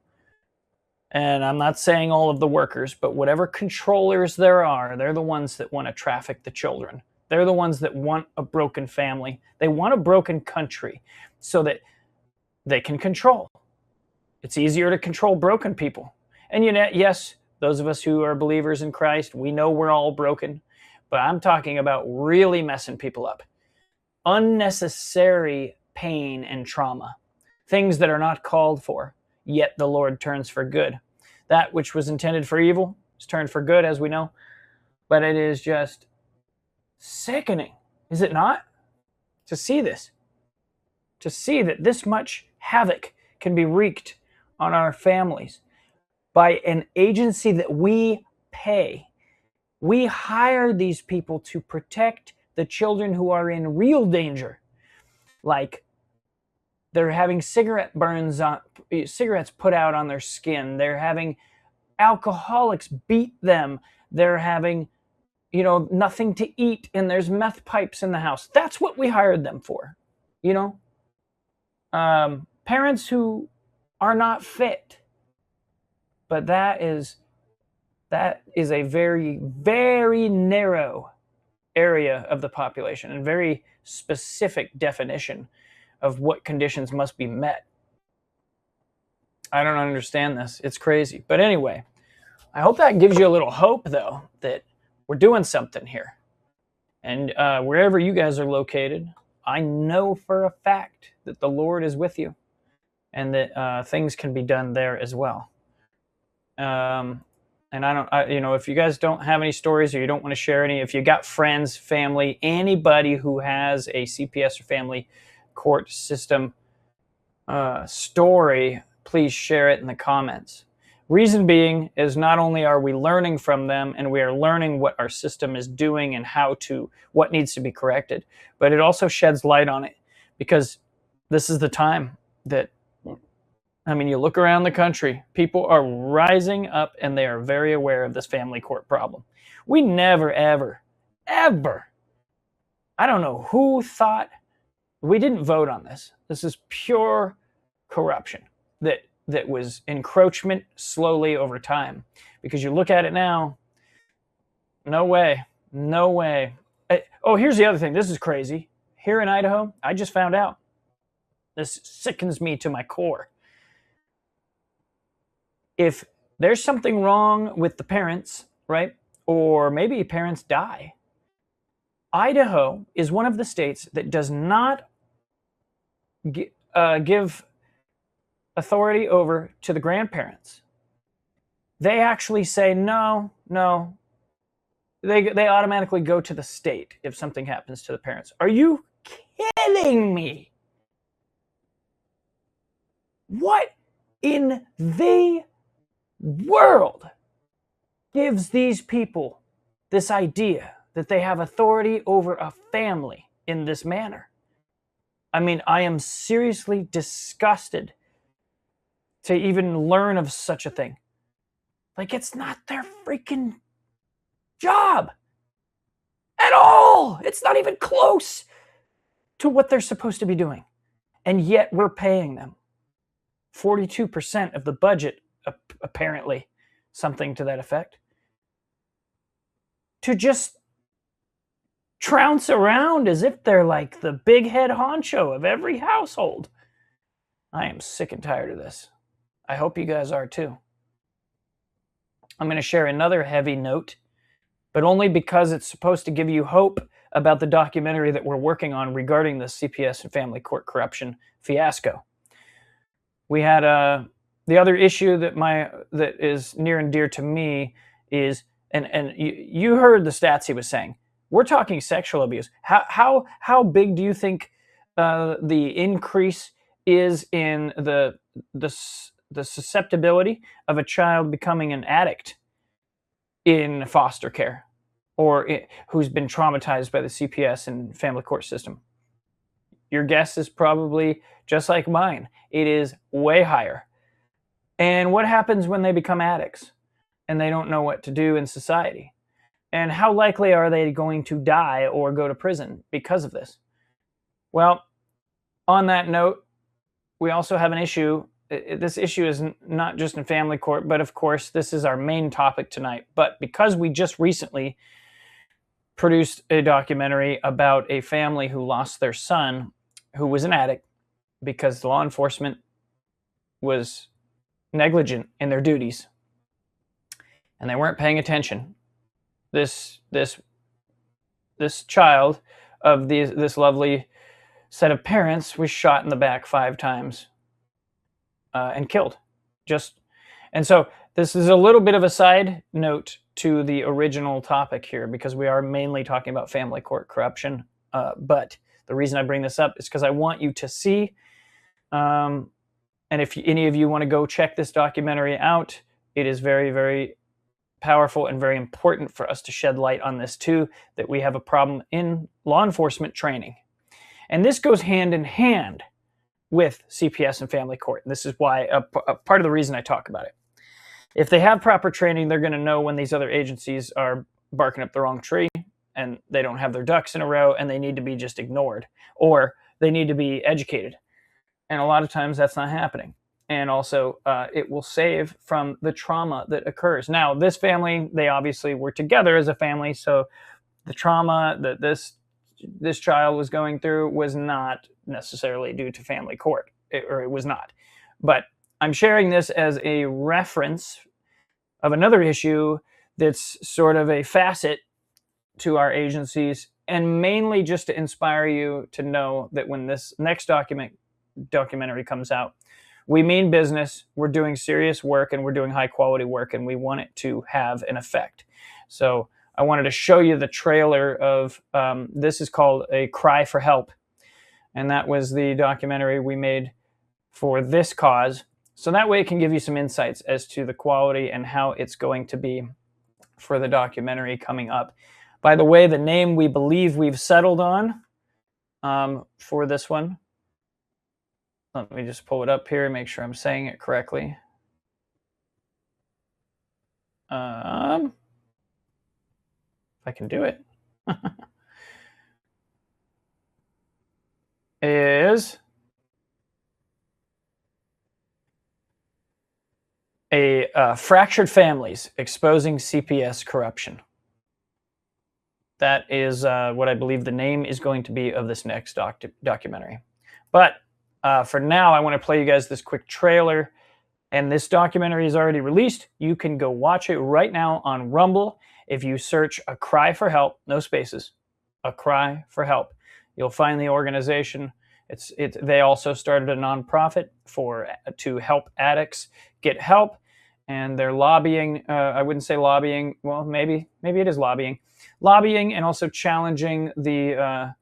And I'm not saying all of the workers, but whatever controllers there are, they're the ones that want to traffic the children. They're the ones that want a broken family. They want a broken country so that they can control. It's easier to control broken people. And yes, those of us who are believers in Christ, we know we're all broken. But I'm talking about really messing people up. Unnecessary pain and trauma. Things that are not called for, yet the Lord turns for good. That which was intended for evil is turned for good, as we know. But it is just sickening, is it not? To see this. To see that this much havoc can be wreaked on our families by an agency that we pay. We hire these people to protect the children who are in real danger. Like they're having cigarettes put out on their skin. They're having alcoholics beat them. They're having, nothing to eat, and there's meth pipes in the house. That's what we hired them for. Parents who are not fit. But that is a very, very narrow area of the population and very specific definition of what conditions must be met. I don't understand this. It's crazy. But anyway, I hope that gives you a little hope, though, that we're doing something here. And wherever you guys are located, I know for a fact that the Lord is with you and that things can be done there as well. And if you guys don't have any stories or you don't want to share any, if you got friends, family, anybody who has a CPS or family court system story, please share it in the comments. Reason being is not only are we learning from them and we are learning what our system is doing and what needs to be corrected, but it also sheds light on it because this is the time that, you look around the country, people are rising up and they are very aware of this family court problem. We never, ever, ever, I don't know who thought, we didn't vote on this. This is pure corruption that was encroachment slowly over time. Because you look at it now, no way. Here's the other thing. This is crazy. Here in Idaho, I just found out. This sickens me to my core. If there's something wrong with the parents, right, or maybe parents die, Idaho is one of the states that does not give authority over to the grandparents. They actually say, no. They automatically go to the state if something happens to the parents. Are you kidding me? What in the world gives these people this idea that they have authority over a family in this manner? I am seriously disgusted to even learn of such a thing. It's not their freaking job at all. It's not even close to what they're supposed to be doing. And yet we're paying them 42% of the budget, apparently, something to that effect, to just trounce around as if they're like the big head honcho of every household. I am sick and tired of this. I hope you guys are too. I'm going to share another heavy note, but only because it's supposed to give you hope about the documentary that we're working on regarding the CPS and family court corruption fiasco. We had the other issue that is near and dear to me is, and you heard the stats he was saying. We're talking sexual abuse. How big do you think the increase is in the susceptibility of a child becoming an addict in foster care or who's been traumatized by the CPS and family court system? Your guess is probably just like mine. It is way higher. And what happens when they become addicts and they don't know what to do in society? And how likely are they going to die or go to prison because of this? Well, on that note, we also have an issue this issue is not just in family court, but of course, this is our main topic tonight. But because we just recently produced a documentary about a family who lost their son, who was an addict, because law enforcement was negligent in their duties and they weren't paying attention. This child of this lovely set of parents was shot in the back 5 times and killed. And so this is a little bit of a side note to the original topic here, because we are mainly talking about family court corruption. But the reason I bring this up is because I want you to see, and if any of you want to go check this documentary out, it is very, very powerful and very important for us to shed light on this too, that we have a problem in law enforcement training. And this goes hand in hand with CPS and family court. And this is why a part of the reason I talk about it. If they have proper training, they're going to know when these other agencies are barking up the wrong tree and they don't have their ducks in a row and they need to be just ignored, or they need to be educated. And a lot of times that's not happening. And also it will save from the trauma that occurs. Now, this family, they obviously were together as a family, so the trauma that this child was going through was not necessarily due to family court, or it was not. But I'm sharing this as a reference of another issue that's sort of a facet to our agencies, and mainly just to inspire you to know that when this next documentary comes out, we mean business, we're doing serious work, and we're doing high quality work, and we want it to have an effect. So I wanted to show you the trailer of, this is called A Cry for Help. And that was the documentary we made for this cause. So that way it can give you some insights as to the quality and how it's going to be for the documentary coming up. By the way, the name we believe we've settled on for this one, let me just pull it up here and make sure I'm saying it correctly. If I can do it. Is Fractured Families, Exposing CPS Corruption. That is what I believe the name is going to be of this next documentary. But for now, I want to play you guys this quick trailer. And this documentary is already released. You can go watch it right now on Rumble. If you search A Cry for Help, no spaces, A Cry for Help, you'll find the organization. They also started a nonprofit to help addicts get help. And they're lobbying, I wouldn't say lobbying, well, maybe it is lobbying and also challenging the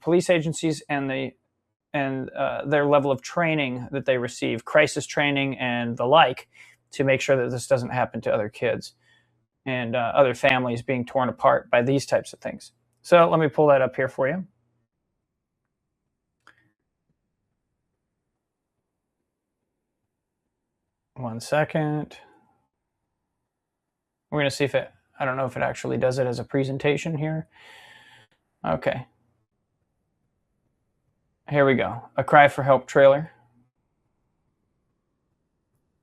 police agencies and their level of training that they receive, crisis training and the like, to make sure that this doesn't happen to other kids and other families being torn apart by these types of things. So let me pull that up here for you. One second. We're going to see if I don't know if it actually does it as a presentation here. Okay. Here we go. A Cry for Help trailer.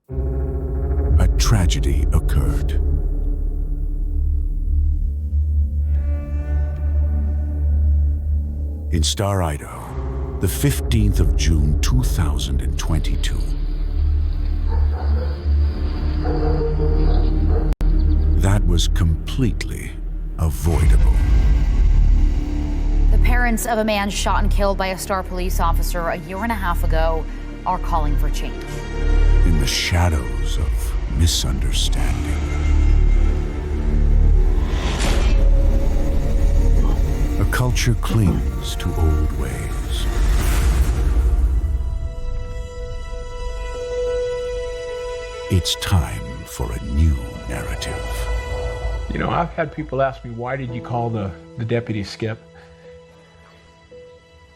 A tragedy occurred. In Star, Idaho, the 15th of June, 2022. That was completely avoidable. The parents of a man shot and killed by a Star police officer a year and a half ago are calling for change. In the shadows of misunderstanding. A culture clings to old ways. It's time for a new narrative. You know, I've had people ask me, why did you call the deputy Skip?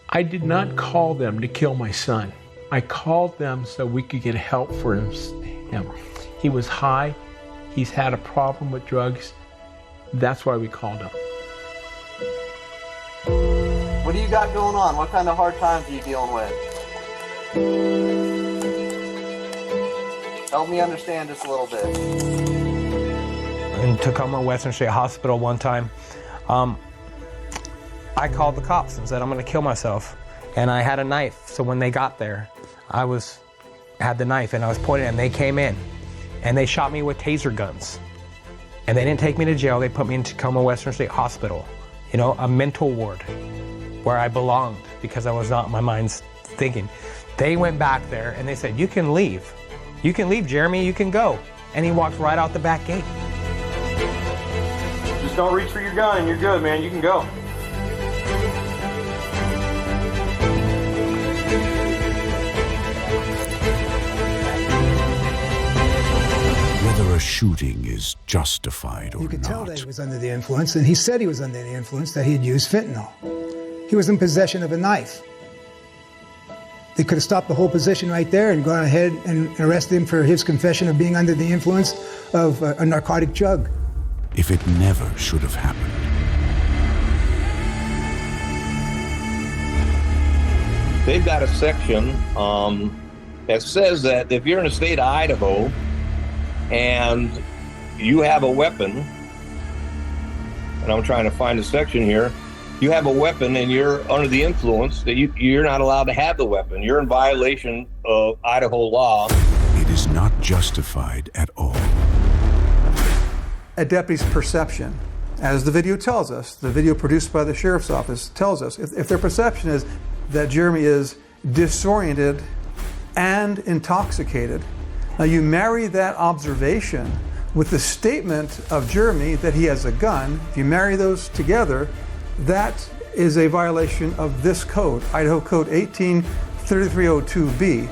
I did not call them to kill my son. I called them so we could get help for him. He was high. He's had a problem with drugs. That's why we called him. What do you got going on? What kind of hard times are you dealing with? Help me understand this a little bit. In Tacoma Western State Hospital one time, I called the cops and said, I'm gonna kill myself. And I had a knife, so when they got there, I had the knife and I was pointing, and they came in and they shot me with taser guns. And they didn't take me to jail, they put me in Tacoma Western State Hospital, you know, a mental ward where I belonged because I was not in my mind's thinking. They went back there and they said, you can leave. You can leave, Jeremy, you can go. And he walked right out the back gate. Just don't reach for your gun and you're good, man, you can go. Whether a shooting is justified or not. You could tell that he was under the influence, and he said he was under the influence, that he had used fentanyl. He was in possession of a knife. They could have stopped the whole position right there and gone ahead and arrested him for his confession of being under the influence of a narcotic drug. If it never should have happened. They've got a section that says that if you're in the state of Idaho and you have a weapon, and I'm trying to find a section here, you have a weapon and you're under the influence, that you're not allowed to have the weapon. You're in violation of Idaho law. It is not justified at all. A deputy's perception, as the video tells us, the video produced by the sheriff's office tells us, if their perception is that Jeremy is disoriented and intoxicated, now you marry that observation with the statement of Jeremy that he has a gun. If you marry those together, that is a violation of this code, Idaho Code 183302B.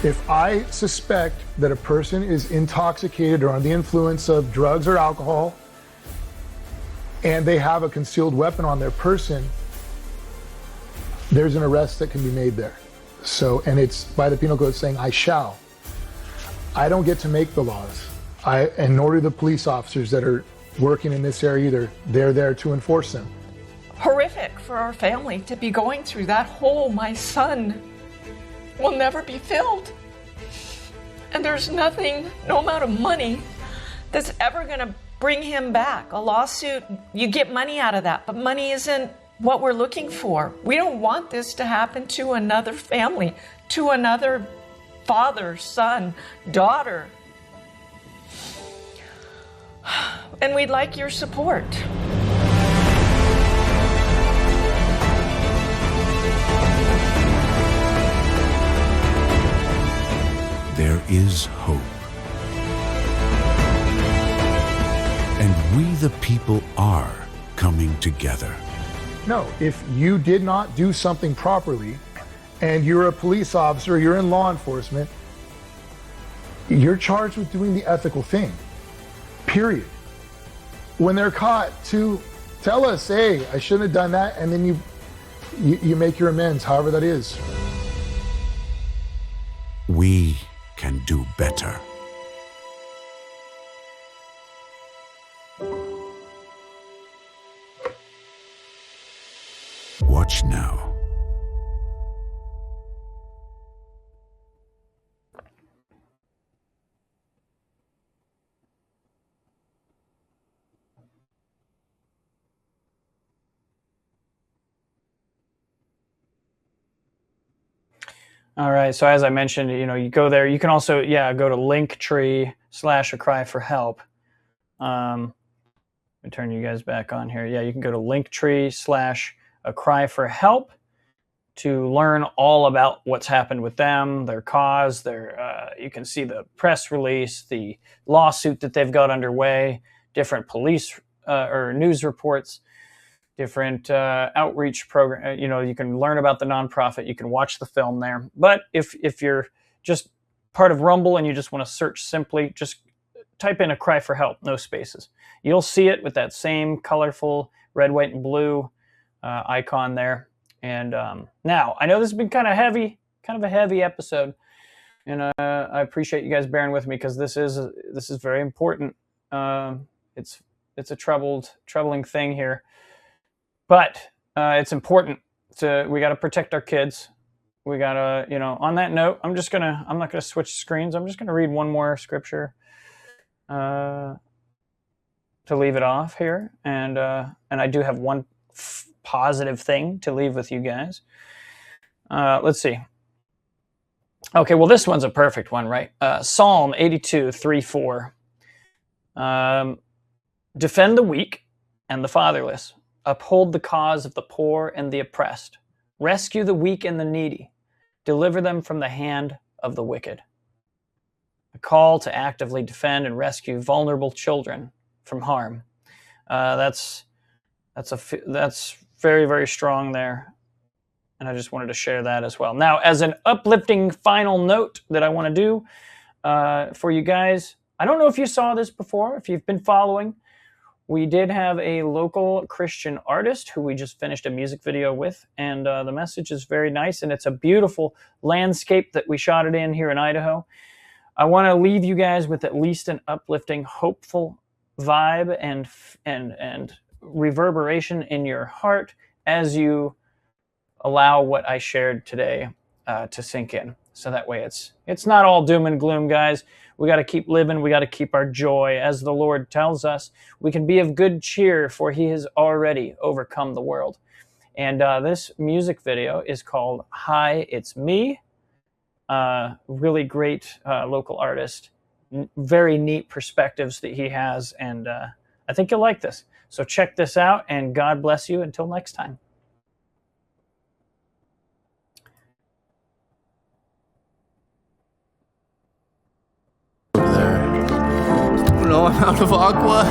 If I suspect that a person is intoxicated or under the influence of drugs or alcohol, and they have a concealed weapon on their person, there's an arrest that can be made there. So, and it's by the penal code saying, I shall. I don't get to make the laws. And nor do the police officers that are working in this area either. They're there to enforce them. Horrific for our family to be going through that hole. My son will never be filled. And there's nothing, no amount of money that's ever gonna bring him back. A lawsuit, you get money out of that, but money isn't what we're looking for. We don't want this to happen to another family, to another father, son, daughter. And we'd like your support. There is hope. And we the people are coming together. No, if you did not do something properly and you're a police officer, you're in law enforcement, you're charged with doing the ethical thing, period. When they're caught, to tell us, hey, I shouldn't have done that, and then you make your amends, however that is. We can do better. Watch now. All right. So as I mentioned, you go there. You can also, go to Linktree/A-Cry-for-Help. Let me turn you guys back on here. Yeah, you can go to Linktree/A-Cry-for-Help to learn all about what's happened with them, their cause. You can see the press release, the lawsuit that they've got underway, different police or news reports, different outreach program. You can learn about the nonprofit. You can watch the film there. But if you're just part of Rumble and you just want to search simply, just type in "A Cry for Help," no spaces. You'll see it with that same colorful red, white, and blue icon there. And now, I know this has been kind of a heavy episode, and I appreciate you guys bearing with me because this is very important. It's it's a troubling thing here. But it's important we got to protect our kids. We got to, on that note, I'm not going to switch screens. I'm just going to read one more scripture to leave it off here. And I do have one positive thing to leave with you guys. Let's see. Okay, well, this one's a perfect one, right? Psalm 82, 3-4. Defend the weak and the fatherless. Uphold the cause of the poor and the oppressed. Rescue the weak and the needy. Deliver them from the hand of the wicked. A call to actively defend and rescue vulnerable children from harm. That's very, very strong there. And I just wanted to share that as well. Now, as an uplifting final note that I want to do for you guys, I don't know if you saw this before, if you've been following. We did have a local Christian artist who we just finished a music video with, and the message is very nice, and it's a beautiful landscape that we shot it in here in Idaho. I want to leave you guys with at least an uplifting, hopeful vibe and reverberation in your heart as you allow what I shared today to sink in. So that way it's not all doom and gloom, guys. We got to keep living. We got to keep our joy. As the Lord tells us, we can be of good cheer, for he has already overcome the world. And this music video is called Hi, It's Me. Really great local artist. Very neat perspectives that he has. And I think you'll like this. So check this out, and God bless you until next time. No amount of aqua.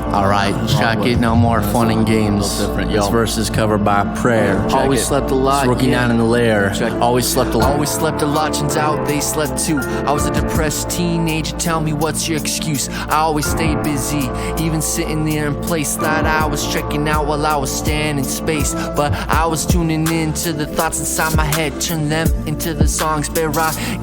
Alright, check it. No more fun and games. This verse is covered by prayer. Always slept a lot. Rookie down in the lair. Always slept a lot. Always slept a lot. Turns out they slept too. I was a depressed teenager. Tell me what's your excuse? I always stayed busy, even sitting there in place. Thought I was checking out while I was standing in space, but I was tuning in to the thoughts inside my head. Turn them into the songs. Bear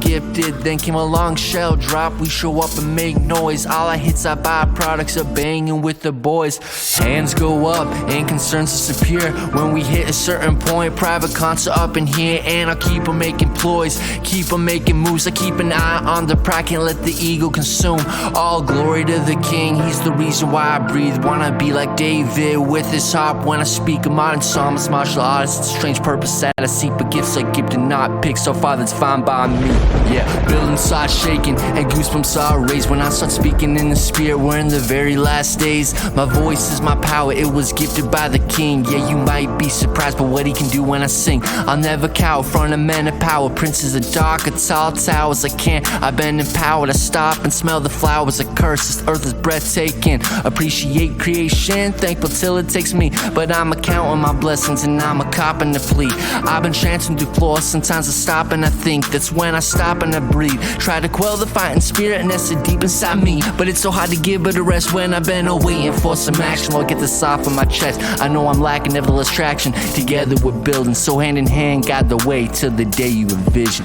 gifted. Then came a long shell drop. We show up and make noise. All our hits are byproducts of banging with the boys. Hands go up and concerns disappear when we hit a certain point. Private concert up in here, and I'll keep on making ploys, keep on making moves. I keep an eye on the prize, can't let the ego consume. All glory to the king, he's the reason why I breathe. Wanna be like David with his harp when I speak. A modern psalmist, martial artist, it's a strange purpose that I seek, but gifts are gifted, not picked. So far that's fine by me. Yeah, buildings start shaking and goosebumps are raised when I start speaking in the spirit. We're in the very last days. My voice is my power, it was gifted by the king. Yeah, you might be surprised by what he can do when I sing. I'll never cower in front of men of power. Princes of dark, a tall towers. I've been empowered. I stop and smell the flowers. A curse, this earth is breathtaking. Appreciate creation, thankful till it takes me. But I'm counting my blessings and I'm copping the plea. I've been chancing through floors, sometimes I stop and I think. That's when I stop and I breathe. Try to quell the fighting spirit nested deep inside me, but it's so hard to give it a rest when I've been away. For some action, I'll get this off of my chest. I know I'm lacking, nevertheless traction. Together we're building, so hand in hand, guide the way till the day you envision.